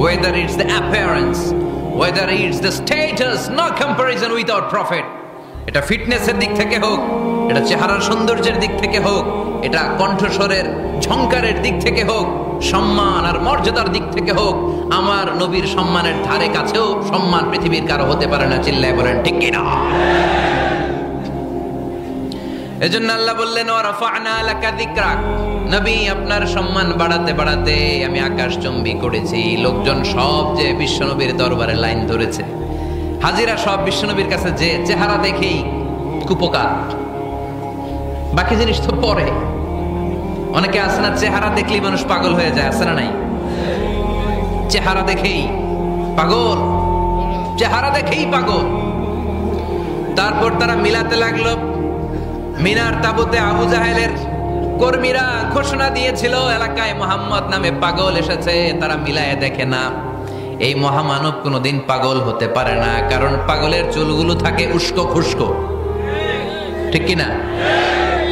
whether it's the appearance, whether it's the status, no comparison with our prophet. এটা ফিটনেসের দিক থেকে হোক, এটা চেহারার সৌন্দর্যের দিক থেকে হোক, এটা কণ্ঠস্বরের ঝংকারের দিক থেকে হোক, সম্মান আর মর্যাদার দিক থেকে হোক, আমার নবীর সম্মানের ধারে কাছেও সম্মান পৃথিবীর কারো হতে পারে না। চিল্লায় বলেন ঠিক কিনা? এজন্য আল্লাহ বললেন, ওয়া রাফা'না লাকা যিকরাক, নবী আপনার সম্মান বাড়াতে বাড়াতে আমি আকাশচুম্বী করেছি। লোকজন সব যে বিশ্বনবীর দরবারে লাইন ধরেছে, হাজিরা সব বিশ্বনবীর কাছে যে চেহারা দেখেই কুপকার, বাকি জিনিস তো পরে। অনেকে আছে না, চেহারা দেখলেই মানুষ পাগল হয়ে যায়, আছে না নাই? চেহারা দেখেই পাগল, চেহারা দেখেই পাগল। তারপর তারা মিলাতে লাগলো। মিনার তাবুতে আবু জাহেলের কর্মীরা ঘোষণা দিয়েছিল, এলাকায় মোহাম্মদ নামে পাগল এসেছে। তারা মিলায়ে দেখে না, এই মহামানব কোনোদিন পাগল হতে পারে না, কারণ পাগলের চুলগুলো থাকে উস্কো খুস্কো, ঠিক কিনা?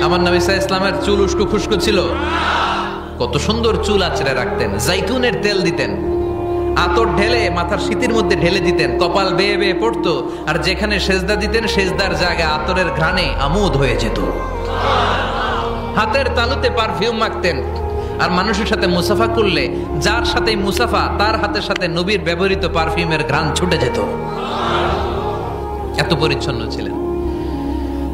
আমার নবী সাল্লাল্লাহু আলাইহি ইসলামের চুল উস্কো খুস্কো ছিল? কত সুন্দর চুল আঁচড়ে রাখতেন, জাইতুনের তেল দিতেন, আতর ঢেলে মাথার শীতের মধ্যে ঢেলে দিতেন, কপাল বেয়ে বেয়ে পড়তো, আর যেখানে সেজদা দিতেন সেজদার জায়গা আতরের ঘ্রাণে আমোদ হয়ে যেত। হাতের তালুতে পারফিউম মাখতেন, আর মানুষের সাথে মুসাফা করলে যার সাথে মুসাফা তার হাতের সাথে নবীর ব্যবহৃত পারফিউমের ঘ্রাণ ছুটে যেত। এত পরিচ্ছন্ন ছিলেন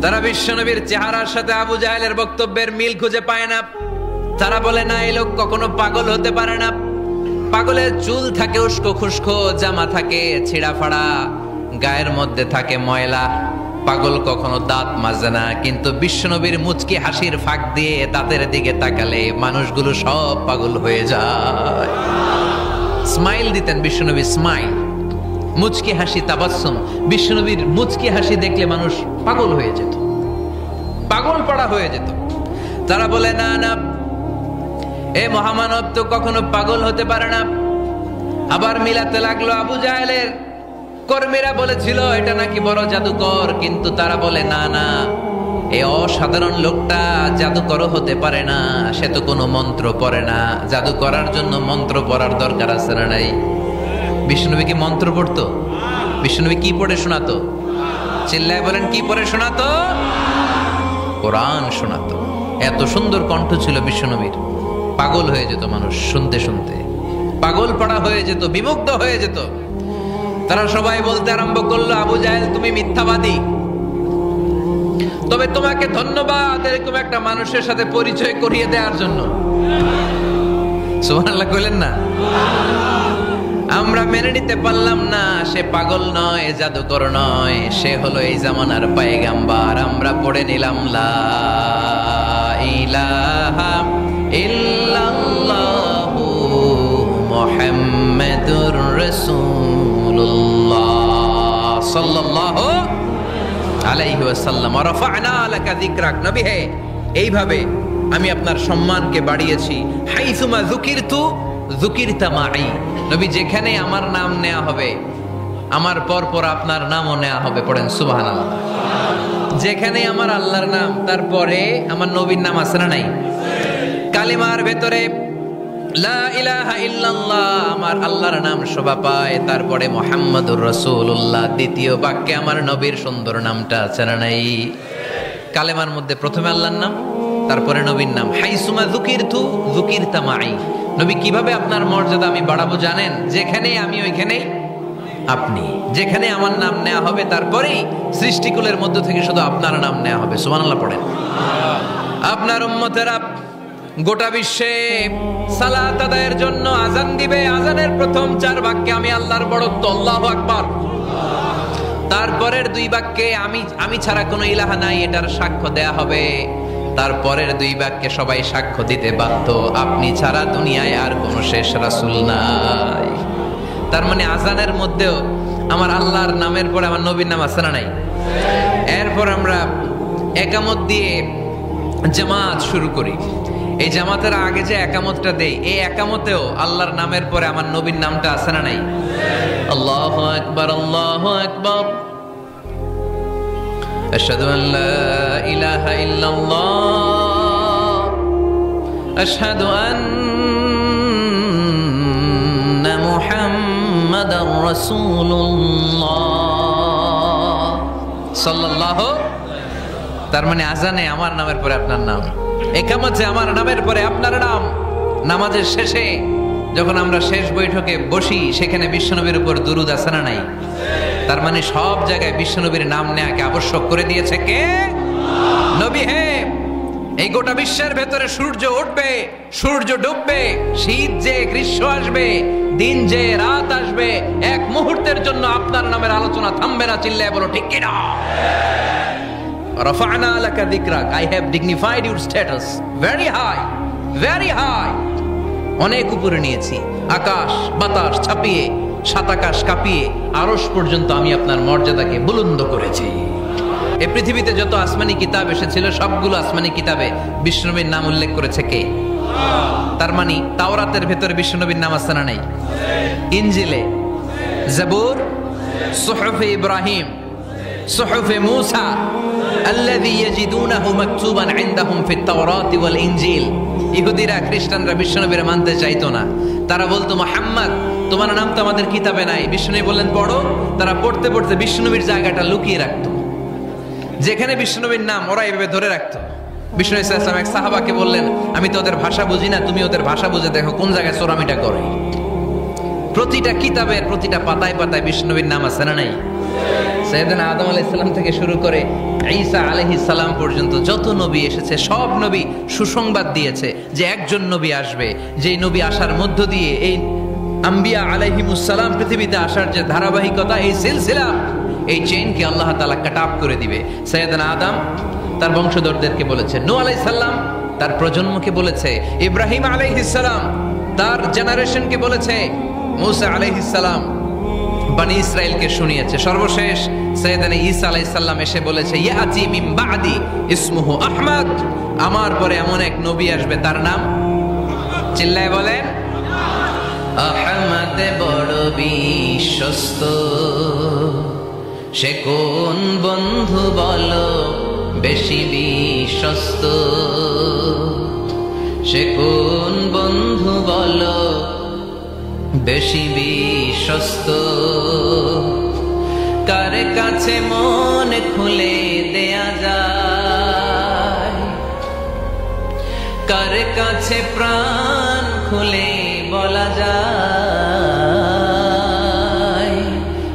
তারা। বিশ্ব নবীর চেহারার সাথে আবু জাহেলের বক্তব্যের মিল খুঁজে পায় না। তারা বলে, না, এই লোক কখনো পাগল হতে পারে না। পাগলের চুল থাকে উস্কো খুস্কো, জামা থাকে ছিঁড়া ফাড়া, গায়ের মধ্যে থাকে ময়লা। পাগল কখনো দাঁত মাজে না, কিন্তু বিশ্বনবীর মুচকি হাসির ফাঁক দিয়ে দাঁতের দিকে তাকালে মানুষগুলো সব পাগল হয়ে যায়। স্মাইল দিতেন বিশ্বনবী, স্মাইল, মুচকি হাসি, তাবাসসুম। বিশ্বনবীর মুচকি হাসি দেখলে মানুষ পাগল হয়ে যেত, পাগল পাড়া হয়ে যেত। তারা বলে না না, এ মহামানব তো কখনো পাগল হতে পারে না। আবার মিলাতে লাগলো আবু জাহেলের কর্মীরা বলেছিল এটা নাকি বড় জাদুকর, কিন্তু তারা বলে না না, এই অসাধারণ লোকটা জাদুকরও হতে পারে না, সে তো কোনো মন্ত্র পড়ে না। জাদু করার জন্য মন্ত্র পড়ার দরকার আছে না নাই? বিষ্ণুনবী কি মন্ত্র পড়তো? বিষ্ণুনবী কি পড়ে শোনাতো? চিল্লায় বলেন, কি পড়ে শোনাতো? কোরআন শোনাতো। এত সুন্দর কণ্ঠ ছিল বিশ্বনবীর, পাগল হয়ে যেত মানুষ শুনতে শুনতে, পাগল পাড়া হয়ে যেত, বিমুগ্ধ হয়ে যেত। তারা সবাই বলতে আরম্ভ করলো, আবু জাহেল তুমি মিথ্যাবাদী, তবে তোমাকে ধন্যবাদ এরকম একটা মানুষের সাথে পরিচয় করিয়ে দেওয়ার জন্য। সুবহানাল্লাহ কইলেন না? আমরা মেনে নিতে পারলাম না সে পাগল নয়, জাদুকর নয়, সে হলো এই জামানার পয়গাম্বার। আমরা পড়ে নিলাম লা ইলাহা ইল্লাল্লাহু মুহাম্মাদুর রাসূলুল্লাহ সাল্লাল্লাহু আলাইহি ওয়াসাল্লাম। ওয়া রাফা'না লাকা যিকরাক। নবী হে, এইভাবে আমি আপনার সম্মানকে বাড়িয়েছি। হাইসুমা যুকিরতু যুকিরতা মাই। নবী যেখানে আমার নাম নেওয়া হবে, আমার পর পর আপনার নামও নেওয়া হবে। পড়েন সুবহানাল্লাহ। যেখানে আমার আল্লাহর নাম, তারপরে আমার নবীর নাম আছে না নাই? কালিমার ভেতরে লা ইলাহা ইল্লাল্লাহ আমার আল্লাহর নাম শোভা পায়, তারপরে মুহাম্মাদুর রাসূলুল্লাহ দ্বিতীয় বাক্যে আমার নবীর সুন্দর নামটা আছে না নাই? কালেমার মধ্যে প্রথমে আল্লাহর নাম, তারপরে নবীর নাম। হাইসুমা যুকিরতু যুকিরতা মাই। নবী কিভাবে আপনার মর্যাদা আমি বাড়াবো জানেন? যেখানে আমি ওইখানেই আপনি। যেখানে আমার নাম নেওয়া হবে, তারপরেই সৃষ্টিকুলের মধ্য থেকে শুধু আপনার নাম নেওয়া হবে। সুবহানাল্লাহ পড়েন। আপনার উম্মতেরা গোটা বিশ্বে সালাত আদায়ের জন্য আজান দিবে। আজানের প্রথম 4 বাক্যে আমি আল্লাহর বড়ত্ব, আল্লাহু আকবার। তারপরের 2 বাক্যে আমি ছাড়া কোনো ইলাহা নাই, এটার সাক্ষ্য দেয়া হবে। তারপরের 2 বাক্যে সবাই সাক্ষ্য দিতে বাধ্য, আপনি ছাড়া দুনিয়ায় আর কোনো শেষ রাসূল নাই। তার মানে আজানের মধ্যেও আমার আল্লাহর নামের পরে আমার নবীর নাম আছে না নাই? এরপর আমরা একামত দিয়ে জামাত শুরু করি। এই জামাতের আগে যে একামতটা দেই, এই একামতেও আল্লাহর নামের পরে আমার নবীর নামটা আছে না নাই? আল্লাহু আকবার, আল্লাহু আকবার। আশহাদু আন লা ইলাহা ইল্লাল্লাহ, আশহাদু আন্না মুহাম্মাদার রাসূলুল্লাহ সাল্লাল্লাহু। তার মানে আজানে আমার নামের পরে আপনার নাম, একামতে আমার নামের পরে আপনার নাম। নামাজের শেষে যখন আমরা শেষ বৈঠকে বসি, সেখানে বিশ্বনবীর উপর দুরূদ আছে না নাই? তার মানে সব জায়গায় বিশ্বনবীর নাম নেওয়াকে আবশ্যক করে দিয়েছে কে? নবী হে। এই গোটা বিশ্বের ভেতরে সূর্য উঠবে, সূর্য ডুববে, শীত যে গ্রীষ্ম আসবে, দিন যে রাত আসবে, এক মুহূর্তের জন্য আপনার নামের আলোচনা থামবে না। চিল্লায় বলো ঠিক কিনা? রাফা'না লাকা যিকরাক। I have dignified your status very high, very high. অনেক উপরে নিয়েছি, আকাশ বাতাস ছাপিয়ে, সাত আকাশ কাঁপিয়ে আরশ পর্যন্ত আমি আপনার মর্যাদাকে বুলন্দ করেছি। এই পৃথিবীতে যত আসমানি কিতাব এসেছিল, সবগুলো আসমানি কিতাবে বিষ্ণুনবীর নাম উল্লেখ করেছে কে? তার মানে তাওরাতের ভেতরে বিষ্ণুনবীর নাম আছে না নাই? ইনজিলে, জাবুর, সুহুফে ইব্রাহিম, সুহুফে মূসা আল্লাযী ইয়াজিদুনাহু মাকতুবান ইনদাহুম ফিত তাওরাতি ওয়াল ইনজিল। ইহুদিরা খ্রিস্টানরা বিশ্বনবীর মানতে চাইতো না। তারা বলতো, মুহাম্মদ তোমার নাম তো আমাদের কিতাবে নাই। বিশ্বনবী বললেন পড়ো। তারা পড়তে পড়তে বিশ্বনবীর জায়গাটা লুকিয়ে রাখতো। যেখানে বিশ্বনবীর নাম ওরা এইভাবে ধরে রাখতো। বিষ্ণু সাল্লাল্লাহু আলাইহি ওয়াসাল্লাম এক সাহাবাকে বললেন, আমি তো ওদের ভাষা বুঝি না, তুমি ওদের ভাষা বুঝে দেখো কোন জায়গায় চোরামিটা করে। প্রতিটা কিতাবের প্রতিটা পাতায় পাতায় বিষ্ণুনবীর নাম আছে না নাই? সাইয়েদনা আদম আলাইহিস সালাম থেকে শুরু করে ঈসা আলাইহিস সালাম পর্যন্ত যত নবী এসেছে, সব নবী সুসংবাদ দিয়েছে যে একজন নবী আসবে, যেই নবী আসার মধ্য দিয়ে এই আম্বিয়া আলাইহিমুস সালাম পৃথিবীতে আসার যে ধারাবাহিকতা, এই সিলসিলা, এই চেইনকে আল্লাহ তাআলা কাট আপ করে দিবে। সাইয়েদনা আদম তার বংশধরদেরকে বলেছে, নূহ আলাইহিস সালাম তার প্রজন্মকে বলেছে, ইব্রাহিম আলাইহিস সালাম তার জেনারেশনকে বলেছে, মূসা আলাইহিস সালাম বনি ইসরাইলকে শুনিয়েছে। সর্বশেষ সাইয়েদানা ঈসা আলাইহিস সালাম এসে বলেছে, ইয়াতি মিন বাদি ইসমুহু আহমদ, আমার পরে এমন এক নবী আসবে তার নাম, চিল্লায় বলেন, আহমদ বড় বিশ্বস্ত। সে কোন বন্ধু বলো বেশি বিশ্বস্ত, সে কোন বন্ধু বলো বেশি বিশ্বস্ত। কার কাছে মন খুলে দেয়া যায়, কার কাছে প্রাণ খুলে বলা যায়,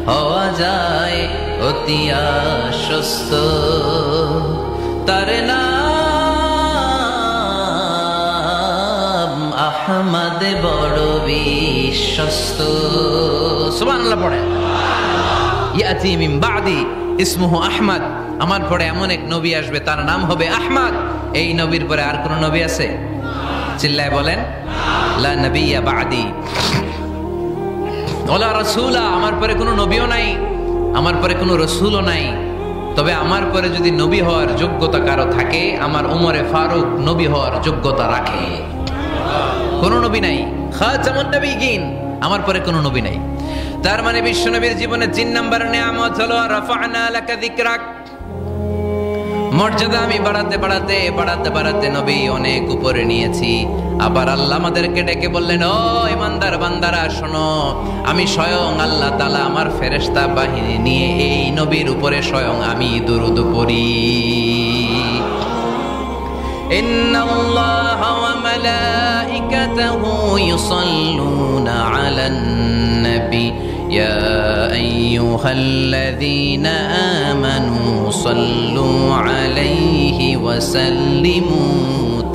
হওয়া যায় অতি আশ্বস্ত। তার নাম আহমদ বড় বিশ্বস্ত। সুবহানাল্লাহ পড়ে, ইয়াতি মিন বাদি ইসমুহু আহমদ, আমার পরে এমন এক নবী আসবে তার নাম হবে আহমদ। এই নবীর পরে আর কোন নবী আছে? চিল্লায় বলেন, লা নবিয়্যা বাদি ওয়ালা রাসূলা, আমার পরে কোনো নবীও নাই, আমার পরে কোনো রাসূলও নাই। তবে আমার পরে যদি নবী হওয়ার যোগ্যতা কারো থাকে, আমার ওমরে ফারুক নবী হওয়ার যোগ্যতা রাখে। কোনো নবী নাই, খাতামুন নবিয়্যিন, আমার পরে কোনো নবী নাই। তার মানে বিশ্ব নবীর জীবনে 3 নম্বর নিয়ামত হলো রাফা'না লাকা যিকরাক, মর্যাদা আমি বাড়াতে বাড়াতে বাড়াতে বাড়াতে নবী অনেক উপরে নিয়েছি। আবার আল্লাহ আমাদেরকে ডেকে বললেন, ও ইমানদার বান্দারা শোনো, আমি স্বয়ং আল্লাহ তাআলা আমার ফেরেশতা বাহিনী নিয়ে এই নবীর উপরে স্বয়ং আমি দুরূদ পড়ি। ইন্নাল্লাহা ওয়া মালাইকাতাহু ইউসাল্লুনা আলান নবী ইয়া আইয়ুহাল্লাযীনা আমানু সাল্লু আলাইহি ওয়া সাল্লিমু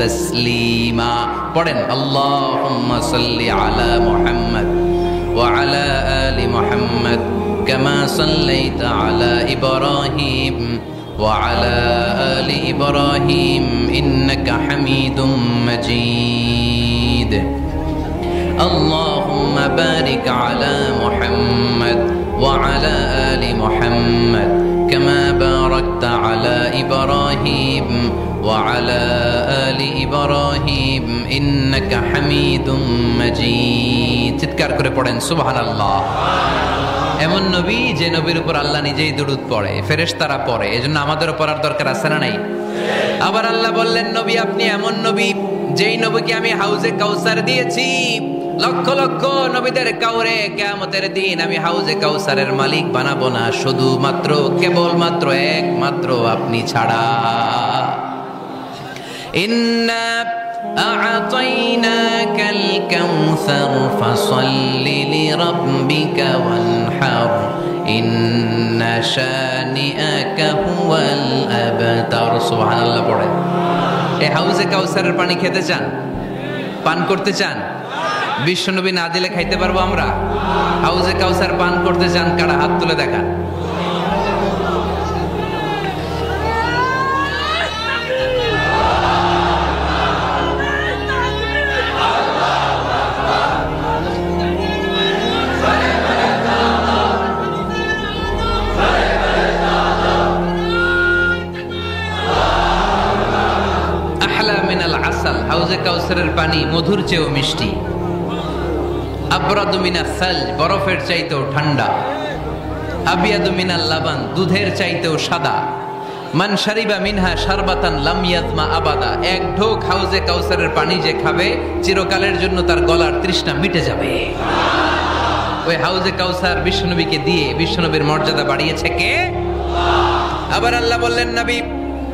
তাসলিমা। পড়েন, আল্লাহুম্মা সাল্লি আলা মুহাম্মদ ওয়া আলা আলি মুহাম্মদ কামা সাল্লাইতা আলা ইব্রাহিম ওয়া আলা আলি ইব্রাহিম ইন্নাকা হামিদুম মাজিদ। اللهم بارك على محمد وعلى آل محمد كما باركت على إبراهيم وعلى آل إبراهيم إنك حميد مجيد। চিৎকার করে পড়েন সুবহানাল্লাহ। এমন নবী যে নবীর উপর আল্লাহ নিজেই দুরূদ পড়ে, ফেরেশতারা পড়ে, এজন্য আমাদেরও পড়ার দরকার আছে না নাই? আবার আল্লাহ বললেন, নবী আপনি এমন নবী যেই নবীকে আমি হাউজে কাউসার দিয়েছি, লক্ষ লক্ষ নবীদের কাউরে কিয়ামতের দিন আমি হাউজে কাউসারের মালিক বানাবো না, শুধুমাত্র কেবলমাত্র একমাত্র আপনি ছাড়া। ইন্না আ'তাইনাকাল কাউসার ফাসাল্লি লিরাব্বিকা ওয়ানহার ইন্না শানিআকা হুয়াল আবতার। সুবহানাল্লাহ পড়ে। এই হাউজে কাউসারের পানি খেতে চান, পান করতে চান? বিশ্বনবী না দিলে খাইতে পারবো আমরা? হাউজে কাউসার পান করতে চান কারা? হাত তুলে দেখান। আহলা মিনাল আসাল, হাউজে কাউসারের পানি মধুর চেয়েও মিষ্টি। আবরাদু মিনাস সালজ, বরফের চাইতেও ঠান্ডা। আবিয়াদু মিনাল লাবান, দুধের চাইতেও সাদা। মান শারিবা মিনহা শারবাতান লাম ইয়াজমা আবাদা, এক ঢোক হাউজে কাউসারের পানি যে খাবে চিরকালের জন্য তার গলার তৃষ্ণা মিটে যাবে। ওই হাউজে কাউসার বিশ্বনবীকে দিয়ে বিশ্বনবীর মর্যাদা বাড়িয়েছে কে? আবার আল্লাহ বললেন, নবী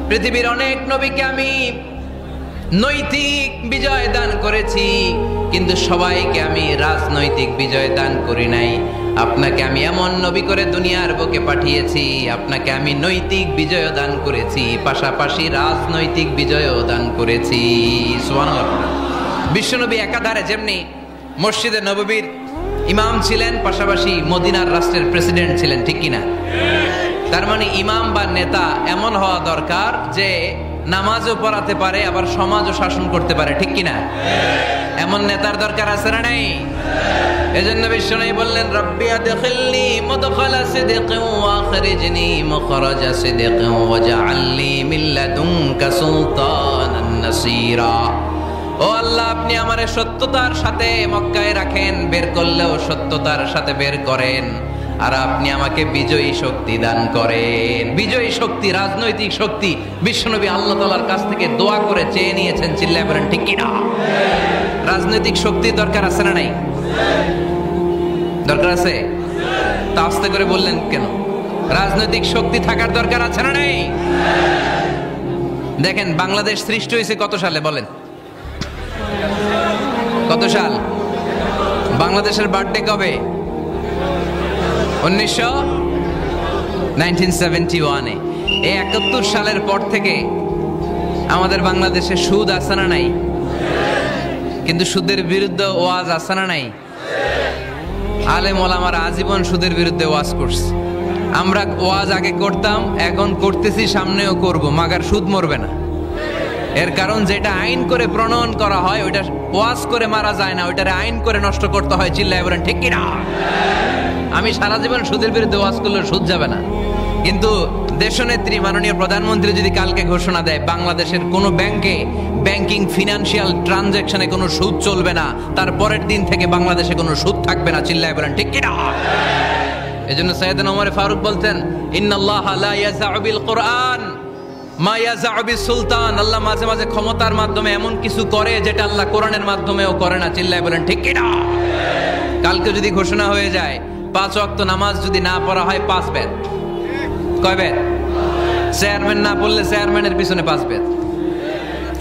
পৃথিবীর অনেক নবীকে আমি নৈতিক বিজয় দান করেছি, কিন্তু সবাইকে আমি রাজনৈতিক বিজয় দান করি নাই। আপনাকে আমি এমন নবী করে দুনিয়ার বুকে পাঠিয়েছি, আপনাকে আমি নৈতিক বিজয় দান করেছি, পাশাপাশি রাজনৈতিক বিজয়ও দান করেছি। সুবহানাল্লাহ। বিশ্বনবী একাধারে যেমনি মসজিদে নববীর ইমাম ছিলেন, পাশাপাশি মদিনার রাষ্ট্রের প্রেসিডেন্ট ছিলেন, ঠিক কিনা? তার মানে ইমাম বা নেতা এমন হওয়া দরকার যে নামাজও পড়াতে পারে, আবার সমাজও শাসন করতে পারে, ঠিক কিনা? এমন নেতার দরকার আছে না নাই? এজন্য বিশ্বনবী বললেন, রব্বি আদখিলনি মুদখালা সিদকিন ওয়া আখরিজনি মুখরাজা সিদকিন ওয়াজআলনি মিন লাদুনকা সুলতানান নাসীরা। ও আল্লাহ, আপনি আমারে সত্যতার সাথে মক্কায় রাখেন, বের করলেও সত্যতার সাথে বের করেন, আর আপনি আমাকে বিজয়ী শক্তি দান করেন। বিজয়ী শক্তি, রাজনৈতিক শক্তি বিশ্বনবী আল্লাহ তাআলার কাছ থেকে দোয়া করে চেয়ে নিয়েছেন। চিল্লায় বলেন ঠিক কিনা? রাজনৈতিক শক্তির দরকার আছে না নাই? দরকার আছে? তা আস্তে করে বললেন কেন? রাজনৈতিক শক্তি থাকার দরকার আছে না নাই? দেখেন, বাংলাদেশ সৃষ্টি হয়েছে কত সালে বলেন? কত সাল? বাংলাদেশের বার্থডে কবে? 1971-এ। এই 71 সালের পর থেকে আমাদের বাংলাদেশে সুদ আছে না নাই? কিন্তু সুদের বিরুদ্ধে ওয়াজ আছে না নাই? আলেম ওলামারা আজীবন সুদের বিরুদ্ধে ওয়াজ করছে। আমরা ওয়াজ আগে করতাম, এখন করতেছি, সামনেও করব, মাগার সুদ মরবে না। এর কারণ, যেটা আইন করে প্রণয়ন করা হয় ওইটা ওয়াজ করে মারা যায় না, ওইটারে আইন করে নষ্ট করতে হয়। চিল্লায় বলেন ঠিক কিনা? আমি সারা জীবন সুদের বিরুদ্ধে ওয়াজ করলে সুদ যাবে না, কিন্তু দেশনেত্রী মাননীয় প্রধানমন্ত্রী যদি কালকে ঘোষণা দেয় বাংলাদেশের কোনো ব্যাংকে ব্যাংকিং ফিনান্সিয়াল ট্রানজাকশনে কোনো সুদ চলবে না, তার পরের দিন থেকে বাংলাদেশে কোনো সুদ থাকবে না। চিল্লায় বলেন ঠিক কিনা? এজন্য সাইয়েদনা ওমর ফারুক বলতেন, ইন্নাল্লাহা লা ইয়াযআউ বিল কুরআন মা ইয়াযআউ বিস সুলতান। আল্লাহ মাঝে মাঝে ক্ষমতার মাধ্যমে এমন কিছু করে যেটা আল্লাহ কোরআনের মাধ্যমেও করে না। চিল্লায় বলেন ঠিক কিনা? কালকে যদি ঘোষণা হয়ে যায় 5 ওয়াক্ত নামাজ যদি না পড়া হয় 5 বেদ। কয় বেদ? চেয়ারম্যান না পড়লে চেয়ারম্যানের পিছনে 5 বেদ,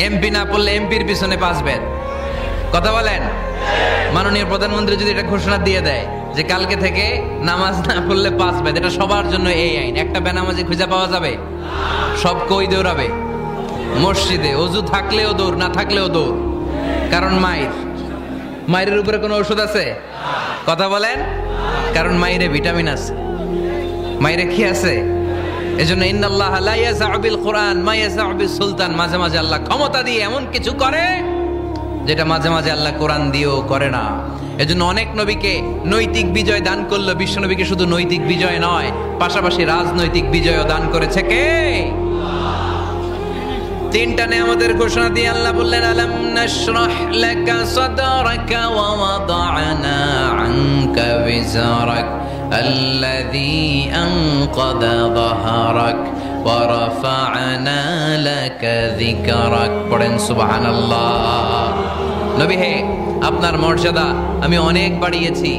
এমপি না পড়লে এমপির পিছনে 5 বেদ। কথা বলেন? মাননীয় প্রধানমন্ত্রী যদি এটা ঘোষণা দিয়ে দেয় যে কালকে থেকে নামাজ না পড়লে 5 বেদ, এটা সবার জন্য এই আইন। একটা বেনামাজি খুঁজে পাওয়া যাবে? সব কই দৌড়াবে? মসজিদে। অজু থাকলেও দৌড়, না থাকলেও দৌড়। কারণ মায়ের উপরে কোনো ওষুধ আছে? কথা বলেন? কারণ মাইরে ভিটামিন আছে, মাইরে কি আছে? এজন্য ইন্নাল্লাহা লা ইয়াযআউ বিল কুরআন মা ইয়াযআউ বিস সুলতান। মাঝে মাঝে আল্লাহ ক্ষমতা দিয়ে এমন কিছু করে যেটা মাঝে মাঝে আল্লাহ কোরআন দিয়েও করে না। এজন্য অনেক নবীকে নৈতিক বিজয় দান করলো। বিশ্ব নবীকে শুধু নৈতিক বিজয় নয়, পাশাপাশি রাজনৈতিক বিজয়ও দান করেছে কে? তিনটা নেয়ামতের ঘোষণা দিয়ে আল্লাহ বললেন, আলাম নাশরাহ লাকা সাদরাকা ওয়া ওয়াদা'না আনকা বিজরাক আল্লাযী আনকাযা যাহরাক ওয়া রাফা'না লাকা যিকরাক। পড়েন সুবহানাল্লাহ। নবী হে, আপনার মর্যাদা আমি অনেক বাড়িয়েছি।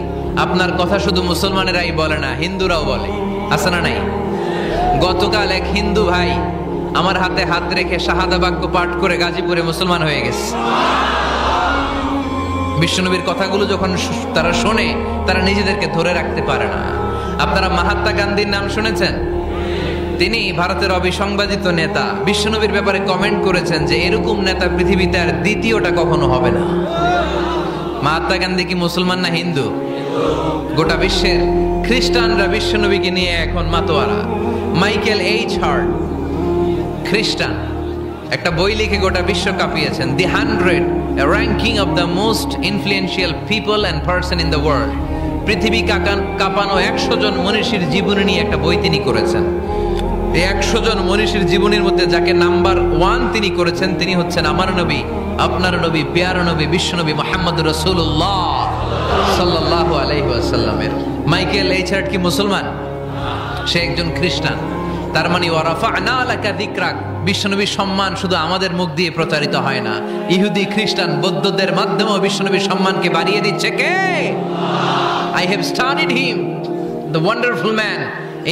আপনার কথা শুধু মুসলমানেরাই বলে না, হিন্দুরাও বলে। আছে না নাই? গতকাল এক হিন্দু ভাই আমার হাতে হাত রেখে শাহাদা বাক্য পাঠ করে গাজীপুরে মুসলমান হয়ে গেছে। বিশ্বনবীর কথাগুলো যখন তারা শোনে, তারা নিজেদেরকে ধরে রাখতে পারে না। আপনারা মহাত্মা গান্ধীর নাম শুনেছেন? তিনি ভারতের অবিসংবাদিত নেতা। বিশ্বনবীর ব্যাপারে কমেন্ট করেছেন যে এরকম নেতা পৃথিবীতে আর দ্বিতীয়টা কখনো হবে না। মহাত্মা গান্ধী কি মুসলমান না হিন্দু? গোটা বিশ্বের খ্রিস্টানরা বিশ্বনবীকে নিয়ে এখন মাতোয়ারা। মাইকেল এইচ হার্ট, খ্রিস্টান, একটা বই লিখে গোটা বিশ্ব কাঁপিয়েছেন, দি 100 ranking of the most influential people and person in the world. পৃথিবী কাঁপানো 100 জন মনীষীর জীবনী নিয়ে একটা বই তিনি করেছেন। এই 100 জন মনীষীর জীবনীর মধ্যে যাকে নাম্বার 1 তিনি করেছেন, তিনি হচ্ছেন আমার নবী, আপনার নবী, পেয়ারা নবী, বিশ্বনবী মুহাম্মদ রাসূলুল্লাহ সাল্লাল্লাহু আলাইহি ওয়াসাল্লামের। মাইকেল এইচ হার্ট কি মুসলমান? সে একজন খ্রিস্টান। তার মানে ওয়া রাফা'না লাকা যিকরাক, বিশ্বনবীর সম্মান শুধু আমাদের মুখ দিয়ে প্রচারিত হয় না, ইহুদি, খ্রিস্টান, বৌদ্ধদের মাধ্যমেও বিশ্বনবীর সম্মানকে বাড়িয়ে দিচ্ছে কে? I have studied him, the wonderful man,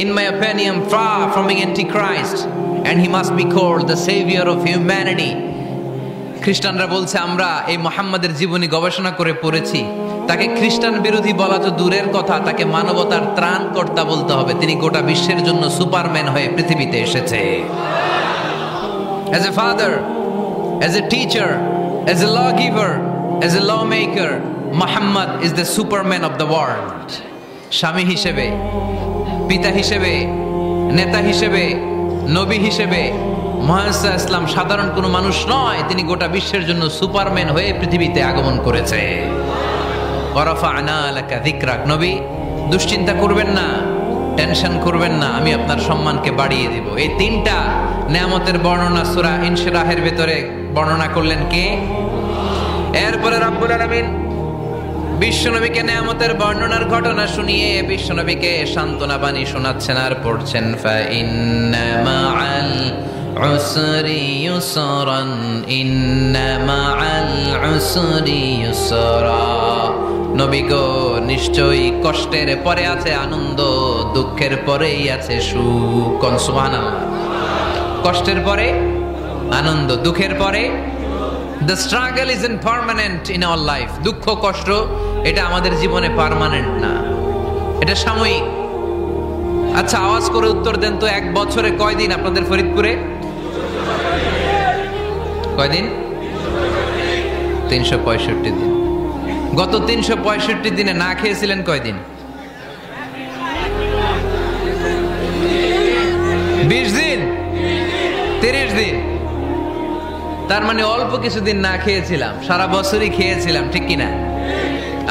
in my opinion far from being antichrist, and he must be called the savior of humanity. খ্রিস্টানরা বলছে আমরা এই মুহাম্মাদের জীবনী গবেষণা করে পড়েছি, তাকে খ্রিস্টান বিরোধী বলা তো দূরের কথা, তাকে মানবতার ত্রাণকর্তা বলতে হবে। তিনি গোটা বিশ্বের জন্য সুপারম্যান হয়ে পৃথিবীতে এসেছে। As a father, as a teacher, as a lawgiver, as a lawmaker, Muhammad is the superman of the world. স্বামী হিসেবে, পিতা হিসেবে, নেতা হিসেবে, নবী হিসেবে, মুহাম্মদ ইসলাম সাধারণ কোনো মানুষ নয়, তিনি গোটা বিশ্বের জন্য সুপারম্যান হয়ে পৃথিবীতে আগমন করেছে। ওয়ারাফা'না লাকা যিকরাক, নবী দুশ্চিন্তা করবেন না, টেনশন করবেন না, আমি আপনার সম্মানকে বাড়িয়ে দেব। এই তিনটা নেয়ামতের বর্ণনা সূরা ইনশিরাহের ভেতরে বর্ণনা করলেন কে? এরপরে রব্বুল আলামিন বিশ্বনবীকে নেয়ামতের বর্ণনার ঘটনা শুনিয়ে বিশ্বনবীকে সান্ত্বনা বাণী শোনাচ্ছেন আর পড়ছেন, ফাইন্না মাআল উসরি ইউসরান, ইন্না মাআল উসরি ইউসরা। নবী গো, নিশ্চয়ই কষ্টের পরে আছে আনন্দ, দুঃখের পরেই আছে সুখ। সুবহানাল্লাহ। কষ্টের পরে আনন্দ, দুঃখের পরে। The struggle isn't permanent in our life. দুঃখ কষ্ট এটা আমাদের জীবনে পার্মানেন্ট না, এটা সাময়িক। আচ্ছা, আওয়াজ করে উত্তর দেন তো, এক বছরে কয়দিন আপনাদের ফরিদপুরে? কয়দিন? 365 দিন। গত 365 দিনে না খেয়েছিলেন কয়দিন? 20 দিন, 30 দিন। তার মানে অল্প কিছুদিন না খেয়েছিলাম, সারা বছরই খেয়েছিলাম, ঠিক কিনা?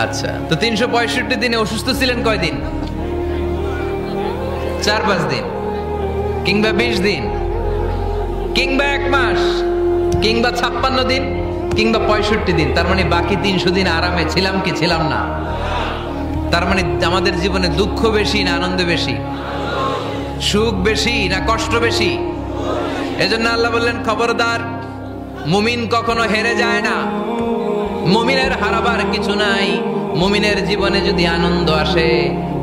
আচ্ছা, তো 365 দিনে অসুস্থ ছিলেন কয়দিন? 4-5 দিন, কিংবা 20 দিন, কিংবা 1 মাস, কিংবা 56 দিন, কিংবা 65 দিন। তার মানে বাকি 300 দিন আরামে ছিলাম কি ছিলাম না? তার মানে আমাদের জীবনে দুঃখ বেশি না আনন্দ বেশি? সুখ বেশি না কষ্ট বেশি? এজন্য আল্লাহ বললেন, খবরদার, মুমিন কখনো হেরে যায় না, মুমিনের হারাবার কিছু নাই। মুমিনের জীবনে যদি আনন্দ আসে,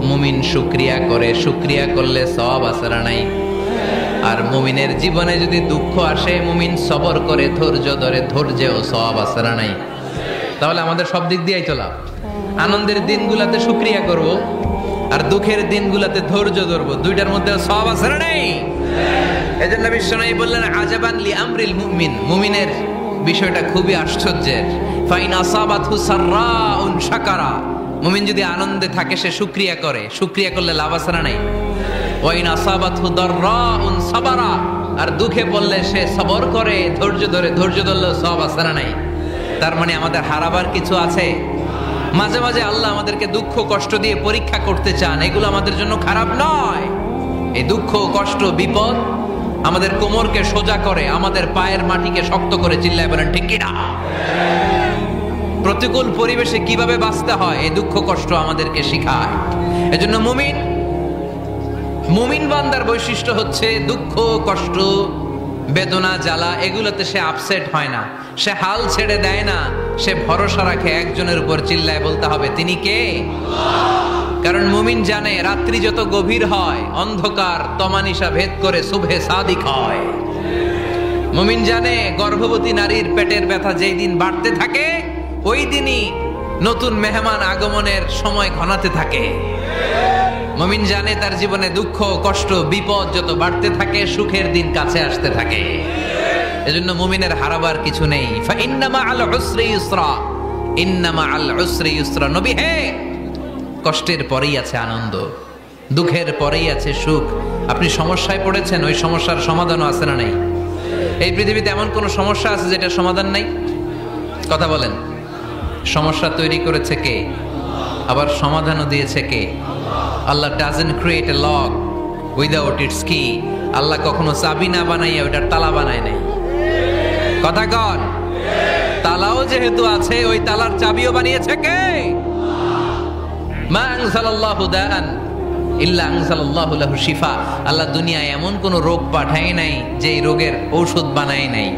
মুমিন শুকরিয়া করে, শুকরিয়া করলে সওয়াব আসরা নাই। আর মুমিনের জীবনে যদি দুঃখ আসে, মুমিন সবর করে, ধৈর্য ধরে, ধৈর্যেও সওয়াব আসরা নাই। তাহলে আমাদের সব দিক দিয়েই তো লাভ। আনন্দের দিনগুলাতে শুকরিয়া করব, আর দুঃখের দিনগুলাতে ধৈর্য ধরবো, দুইটার মধ্যে সওয়াব আসরা নাই। এজন্য বিশ্বনবী বললেন, আজাবান লি আমরিল মুমিন, মুমিনের বিষয়টা খুবই আশ্চর্যের। ফাইন আসাবাতহু সাররাউন শাকারা, মুমিন যদি আনন্দে থাকে সে শুকরিয়া করে, শুকরিয়া করলে লাভ আছে না নাই? ওয়াইন আসাবাতহু দাররাউন সাবারা, আর দুঃখে পড়লে সে সবর করে, ধৈর্য ধরে, ধৈর্য ধরলে সওয়াব আছে না নাই? তার মানে আমাদের হারাবার কিছু আছে? মাঝে মাঝে আল্লাহ আমাদেরকে দুঃখ কষ্ট দিয়ে পরীক্ষা করতে চান, এগুলো আমাদের জন্য খারাপ নয়। এই দুঃখ কষ্ট বিপদ আমাদের কোমরকে সোজা করে, আমাদের পায়ের মাটিকে শক্ত করে, চিল্লায় বলেন ঠিক কিনা? প্রতিকূল পরিবেশে কিভাবে বাঁচতে হয় এই দুঃখ কষ্ট আমাদেরকে শিখায়। এজন্য মুমিন বান্দার বৈশিষ্ট্য হচ্ছে দুঃখ কষ্ট বেদনা জ্বালা এগুলোতে সে আপসেট হয় না, সে হাল ছেড়ে দেয় না, সে ভরসা রাখে একজনের উপর। চিল্লায় বলতে হবে তিনি কে? কারণ মুমিন জানে রাত্রি যত গভীর হয়, অন্ধকার তমানিসা ভেদ করে সুবহে সাদিক হয়। মুমিন জানে গর্ভবতী নারীর পেটের ব্যথা যেই দিন বাড়তে থাকে, ওই দিনই নতুন মেহমান আগমনের সময় ঘনাতে থাকে। মুমিন জানে তার জীবনে দুঃখ কষ্ট বিপদ যত বাড়তে থাকে, সুখের দিন কাছে আসতে থাকে। এজন্য মুমিনের হারাবার কিছু নেই। ফাইন্না মাআল উসরি ইউসরা, ইন্না মাআল উসরি ইউসরা। নবী হে, কষ্টের পরেই আছে আনন্দ, দুঃখের পরেই আছে সুখ। আপনি সমস্যায় পড়েছেন, ওই সমস্যার সমাধানও আছে না নাই? এই পৃথিবীতে এমন কোন সমস্যা আছে যেটার সমাধান নাই? কথা বলেন। সমস্যা তৈরি করেছে কে? আবার সমাধানও দিয়েছে কে? Allah doesn't create a lock without its key. Allah কখনো চাবি না বানাইয়া ওইটার তালা বানায় নাই। কথা কন। তালাও যেহেতু আছে, ওই তালার চাবিও বানিয়েছে কে? মা আনজালাল্লাহু দাআন ইল্লা আনজালাল্লাহু লাহু শিফা। আল্লাহ দুনিয়ায় এমন কোন রোগ পাঠায় নাই যেই রোগের ঔষধ বানায় নাই,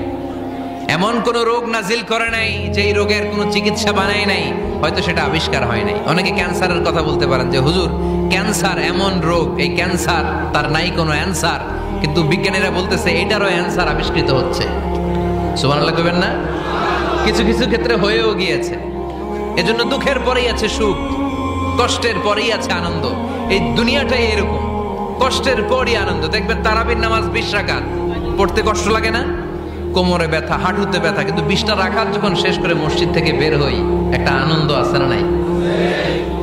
এমন কোন রোগ নাজিল করে নাই যেই রোগের কোনো চিকিৎসা বানায় নাই, হয়তো সেটা আবিষ্কার হয় নাই। অনেকে ক্যান্সারের কথা বলতে পারেন যে হুজুর ক্যান্সার এমন রোগ, এই ক্যান্সার তার নাই কোনো অ্যান্সার, কিন্তু বিজ্ঞানীরা বলতেছে এটারও অ্যান্সার আবিষ্কৃত হচ্ছে। সুবহানাল্লাহ কইবেন না? কিছু কিছু ক্ষেত্রে হয়েও গিয়েছে। এজন্য দুঃখের পরেই আছে সুখ, কষ্টের পরেই আছে আনন্দ। এই দুনিয়াটাই এরকম, কষ্টের পরই আনন্দ। দেখবেন তারাবির নামাজ 20 রাকাত পড়তে কষ্ট লাগে না? কোমরে ব্যথা, হাঁটুতে ব্যথা, কিন্তু 20টা রাকাত যখন শেষ করে মসজিদ থেকে বের হই, একটা আনন্দ আছে না নাই?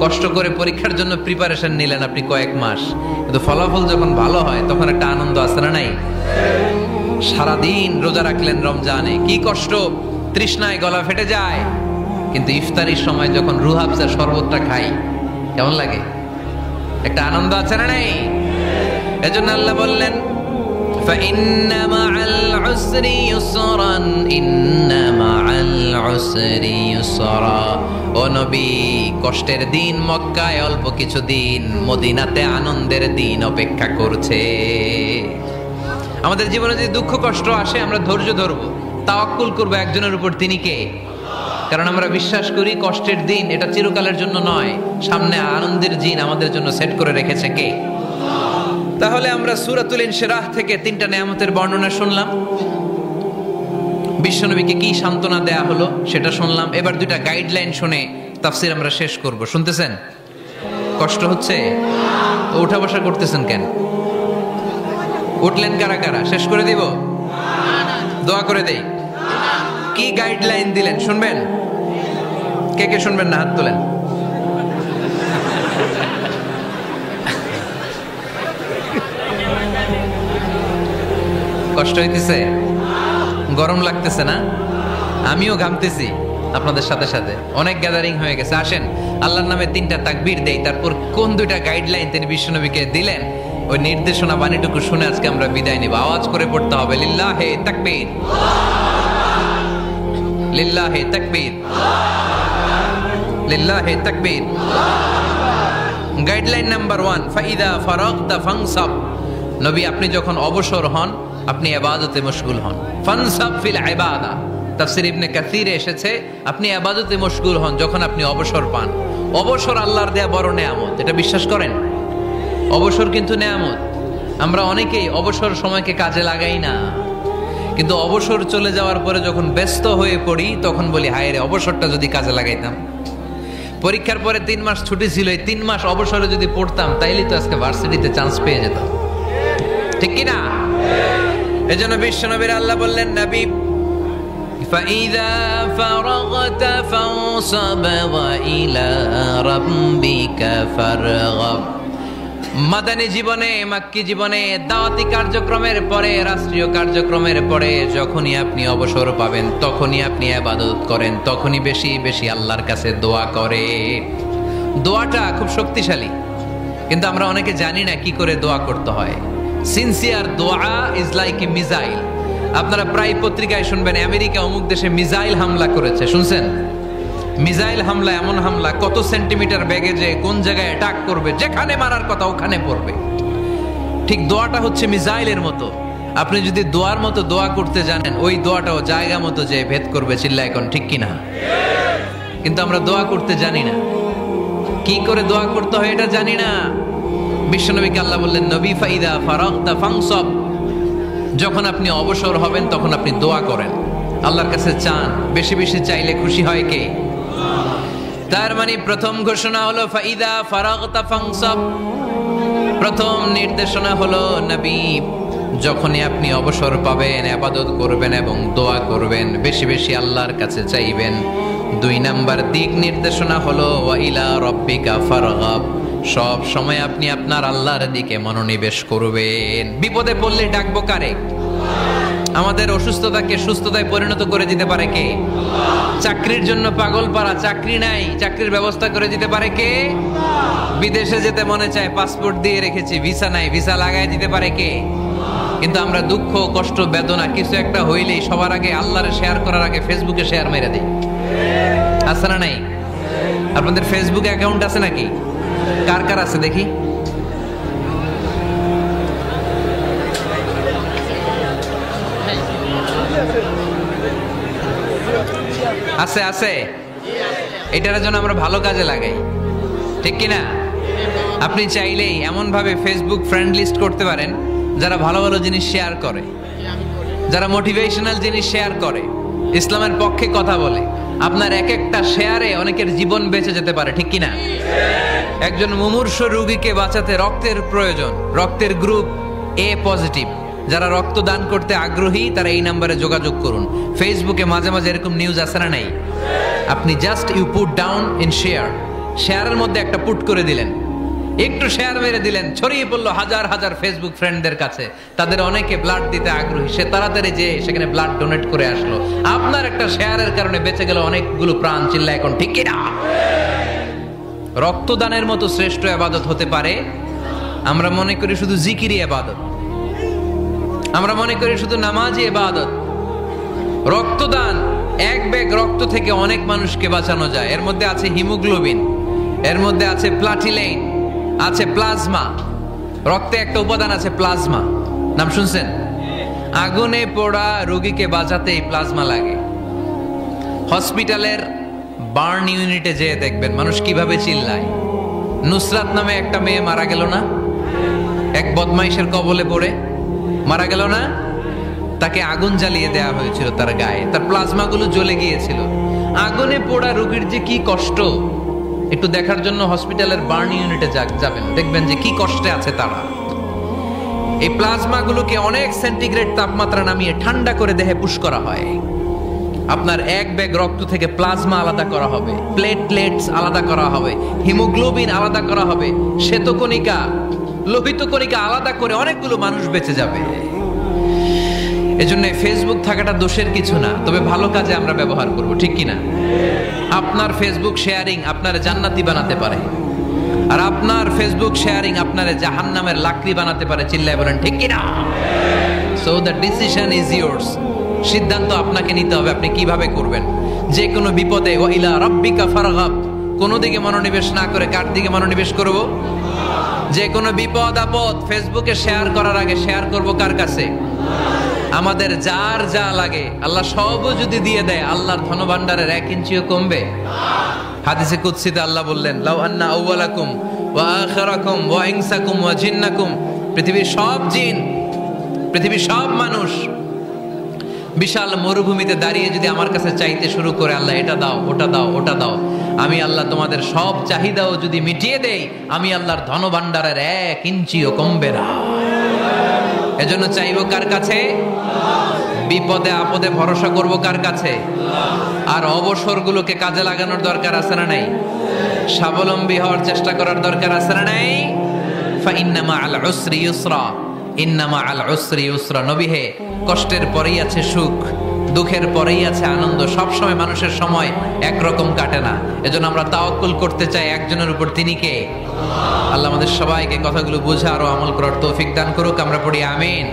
কষ্ট করে পরীক্ষার জন্য প্রিপারেশন নিলেন আপনি কয়েক মাস, কিন্তু ফলাফল যখন ভালো হয় তখন একটা আনন্দ আছে না নাই? সারাদিন রোজা রাখলেন রমজানে, কি কষ্ট, তৃষ্ণায় গলা ফেটে যায়, কিন্তু ইফতারির সময় যখন রুহ আফজার শরবতটা খাই কেমন লাগে? একটা আনন্দ আছে না নাই? এজন্য আল্লাহ বললেন فإن مع العسر يسرا إن مع العسر يسرا ও নবী, কষ্টের দিন মক্কায় অল্প কিছু দিন, মদিনাতে আনন্দের দিন অপেক্ষা করছে। আমাদের জীবনে যদি দুঃখ কষ্ট আসে আমরা ধৈর্য ধরবো, তাওয়াক্কুল করবো একজনের উপর, তিনি কে? কারণ আমরা বিশ্বাস করি কষ্টের দিন এটা চিরকালের জন্য নয়, সামনে আনন্দের দিন আমাদের জন্য সেট করে রেখেছে কে? তাহলে আমরা সূরাতুল ইনশিরাহ থেকে 3টা নেয়ামতের বর্ণনা শুনলাম, বিশ্বনবীকে কি সান্ত্বনা দেয়া হলো সেটা শুনলাম। এবার 2টা গাইডলাইন শুনে তাফসীর আমরা শেষ করব। শুনতেছেন? কষ্ট হচ্ছে? উঠা বসা করতেছেন কেন? উঠলেন কারা কারা? শেষ করে দিব? দোয়া করে দেই। কি গাইডলাইন দিলেন শুনবেন? কে কে শুনবেন না হাত তোলেন। কষ্ট হইতেছে? গরম লাগতেছে না? আমিও ঘামতেছি আপনাদের সাথে সাথে। অনেক গ্যাদারিং হয়ে গেছে। আসেন আল্লাহর নামে 3টা তাকবীর দেই, তারপর কোন 2টা গাইডলাইন তিনি বিশ্বনবীকে দিলেন ওই নির্দেশনা বাণীটুকু শুনে আজকে আমরা বিদায় নিব। আওয়াজ করে পড়তে হবে লিল্লাহে তাকবীর, লিল্লাহে তাকবীর, লিল্লাহে তাকবীর। গাইডলাইন নাম্বার 1, ফাইদা ফারাগতা ফানসাব। নবী আপনি যখন অবসর হন আপনি ইবাদতে মশগুল হন। ফানসাব ফিল ইবাদা, তাফসীর ইবনে কাসিরে এসেছে আপনি ইবাদতে মশগুল হন যখন আপনি অবসর পান। অবসর আল্লাহর দেয়া বড় নেয়ামত, এটা বিশ্বাস করেন? অবসর কিন্তু নেয়ামত। আমরা অনেকেই অবসর সময়কে কাজে লাগাই না, কিন্তু অবসর চলে যাওয়ার পরে যখন ব্যস্ত হয়ে পড়ি তখন বলি হায় রে, অবসরটা যদি কাজে লাগাইতাম। পরীক্ষার পরে 3 মাস ছুটি ছিল, এই 3 মাস অবসরে যদি পড়তাম তাইলে তো আজকে ভার্সিটিতে চান্স পেয়ে যেতাম, ঠিক কি না? এজন্য বিশ্বনবীর আল্লাহ বললেন নবী فَإِذَا فَرَغْتَ فَانصَبْ وَإِلَى رَبِّكَ فَارْغَب। মাদানী জীবনে, মাক্কি জীবনে, দাওয়াতি কার্যক্রমের পরে, রাষ্ট্রীয় কার্যক্রমের পরে যখনই আপনি অবসর পাবেন তখনই আপনি ইবাদত করেন, তখনই বেশি বেশি আল্লাহর কাছে দোয়া করে। দোয়াটা খুব শক্তিশালী, কিন্তু আমরা অনেকে জানি না কি করে দোয়া করতে হয়। সিনসিয়ার দোয়া ইজ লাইক এ মিসাইল। আপনারা প্রায় পত্রিকায় শুনবেন আমেরিকা অমুক দেশে মিসাইল হামলা করেছে, শুনছেন? মিসাইল হামলা এমন হামলা, কত সেন্টিমিটার বেগে যে কোন জায়গায় অ্যাটাক করবে, যেখানে মারার কথা ওখানে পড়বে। ঠিক দোয়াটা হচ্ছে মিসাইলের মতো। আপনি যদি দোয়ার মতো দোয়া করতে জানেন, ওই দোয়াটাও জায়গা মতো যে ভেদ করবে। চিল্লা এখন ঠিক কিনা? কিন্তু আমরা দোয়া করতে জানি না, কি করে দোয়া করতে হয় এটা জানি না। বিশ্বনবীকে আল্লাহ বললেন নবী ফাইদা ফারাগতা ফানসাব, যখন আপনি অবসর হবেন তখন আপনি দোয়া করেন, আল্লাহর কাছে চান। বেশি বেশি চাইলে খুশি হয় কে? তার মানে প্রথম ঘোষণা হলো ফাইদা ফারাগতা ফানসাব। প্রথম নির্দেশনা হলো নবী যখনই আপনি অবসর পাবেন ইবাদত করবেন এবং দোয়া করবেন, বেশি বেশি আল্লাহর কাছে চাইবেন। 2 নাম্বার দিক নির্দেশনা হলো ওয়া ইলা রাব্বিকা ফারগাব, সব সময় আপনি আপনার আল্লাহর দিকে মনোনিবেশ করবেন। বিপদে পড়লে ডাকবো কারে? আমাদের অসুস্থতাকে সুস্থতায় পরিণত করে দিতে পারে কে? চাকরির জন্য পাগল পারা, চাকরি নাই, চাকরির ব্যবস্থা করে দিতে পারে কে? বিদেশে যেতে মনে চায়, পাসপোর্ট দিয়ে রেখেছি, ভিসা নাই, ভিসা লাগাই দিতে পারে কে? কিন্তু আমরা দুঃখ কষ্ট বেদনা কিছু একটা হইলেই সবার আগে আল্লাহরে শেয়ার করার আগে ফেসবুকে শেয়ার মেরে দিই। আছে না নাই? আপনাদের ফেসবুক অ্যাকাউন্ট আছে নাকি? কার কার আছে দেখি? আছে আছে। এটার জন্য আমরা ভালো কাজে লাগাই, ঠিক কিনা? আপনি চাইলেই এমন ভাবে ফেসবুক ফ্রেন্ড লিস্ট করতে পারেন যারা ভালো ভালো জিনিস শেয়ার করে, যারা মোটিভেশনাল জিনিস শেয়ার করে, ইসলামের পক্ষে কথা বলে। আপনার এক একটা শেয়ারে অনেকের জীবন বেঁচে যেতে পারে, ঠিক কিনা? একজন মুমূর্ষ রোগীকে বাঁচাতে রক্তের প্রয়োজন, রক্তের গ্রুপ এ পজিটিভ। যারা রক্ত দান করতে আগ্রহী তারা এই নাম্বারে যোগাযোগ করুন। ফেসবুকে মাঝে মাঝে এরকম নিউজ আসে না নাই? আপনি just you put down in share, শেয়ারের মধ্যে একটা পুট করে দিলেন, একটু শেয়ার মেরে দিলেন, ছড়িয়ে পড়লো হাজার হাজার ফেসবুক ফ্রেন্ডদের কাছে। তাদের অনেকে ব্লাড দিতে আগ্রহী, সে তাড়াতাড়ি যে সেখানে ব্লাড ডোনেট করে আসলো। আপনার একটা শেয়ারের কারণে বেঁচে গেল অনেকগুলো প্রাণ। চিল্লা এখন ঠিক কিনা? রক্তদানের মতো শ্রেষ্ঠ ইবাদত হতে পারে? আমরা মনে করি শুধু জিকিরি ইবাদত, আমরা মনে করি শুধু নামাজি ইবাদত। রক্তদান, এক ব্যাগ রক্ত থেকে অনেক মানুষকে বাঁচানো যায়। এর মধ্যে আছে হিমোগ্লোবিন, এর মধ্যে আছে প্লাটিলেইন, আছে প্লাজমা। রক্তে একটা উপাদান আছে প্লাজমা, নাম শুনছেন? আগুনে পোড়া রোগীকে বাঁচাতে এই প্লাজমা লাগে। হসপিটালের বার্ন ইউনিটে যেয়ে দেখবেন মানুষ কিভাবে চিল্লায়। নুসরাত নামে একটা মেয়ে মারা গেল না, এক বদমাইশের কবলে পড়ে মারা গেল না? তাকে আগুন জ্বালিয়ে দেওয়া হয়েছিল তার গায়ে, তার প্লাজমা গুলো জ্বলে গিয়েছিল। আগুনে পোড়া রোগীর যে কি কষ্ট, একটু দেখার জন্য হসপিটালের বার্ন ইউনিটে যাবেন, দেখবেন যে কি কষ্টে আছে তারা। এই প্লাজমা গুলোকে অনেক সেন্টিগ্রেড তাপমাত্রা নামিয়ে ঠান্ডা করে দেহে পুশ করা হয়। আপনার এক ব্যাগ রক্ত থেকে প্লাজমা আলাদা করা হবে, প্লেটলেটস আলাদা করা হবে, হিমোগ্লোবিন আলাদা করা হবে, শ্বেতকণিকা, লোহিত কণিকা আলাদা করে অনেকগুলো মানুষ বেঁচে যাবে। এজন্য ফেসবুক থাকাটা দোষের কিছু না, তবে ভালো কাজে আমরা ব্যবহার করব, ঠিক কিনা? আপনার ফেসবুক শেয়ারিং আপনার জান্নাতি বানাতে পারে, আর আপনার ফেসবুক শেয়ারিং আপনার জাহান্নামের লাকড়ি বানাতে পারে। চিল্লায় বলেন ঠিক কিনা? So the decision is yours. সিদ্ধান্ত আপনাকে নিতে হবে, আপনি কিভাবে করবেন। যে কোনো বিপদে ওয়া ইলা রাব্বিকা ফারগাব, কোন দিকে মনোনিবেশ না করে কার দিকে মনোনিবেশ করব? যে কোনো বিপদ আপদ ফেসবুকে শেয়ার করার আগে শেয়ার করব কার কাছে? আমাদের যার যা লাগে আল্লাহ সবও যদি দিয়ে দেয়, আল্লাহর ধনভাণ্ডারের 1 ইঞ্চিও কমবে? হাদিসে কুদসিতে আল্লাহ বললেন, লাউ আন্না আউওয়ালাকুম ওয়া আখিরাকুম ওয়া ইনসাকুম ওয়া জিন্নাকুম, পৃথিবীর সব জিন, পৃথিবীর সব মানুষ বিশাল মরুভূমিতে দাঁড়িয়ে যদি আমার কাছে চাইতে শুরু করে, আল্লাহ এটা দাও, ওটা দাও, ওটা দাও, আমি আল্লাহ তোমাদের সব চাহিদাও যদি মিটিয়ে দেই, আমি আল্লাহর ধনভাণ্ডারের 1 ইঞ্চিও কমবে না। এজন্য চাইবো কার কাছে? বিপদে আপদে ভরসা করব কার কাছে? আর অবসরগুলোকে কাজে লাগানোর দরকার আছে না নাই? স্বাবলম্বী হওয়ার চেষ্টা করার দরকার আছে না নাই? ফাইন্না মাআল উসরি ইউসরা, ইন্না মাআল উসরি ইউসরা। নবী হে, কষ্টের পরেই আছে সুখ, দুঃখের পরেই আছে আনন্দ। সব সময় মানুষের সময় একরকম কাটে না। এজন্য আমরা তাওয়াক্কুল করতে চাই একজনের উপর, তিনি কে? আল্লাহ আমাদের সবাইকে কথাগুলো বুঝে আরো আমল করার তৌফিক দান করুক। আমরা পড়ি আমিন।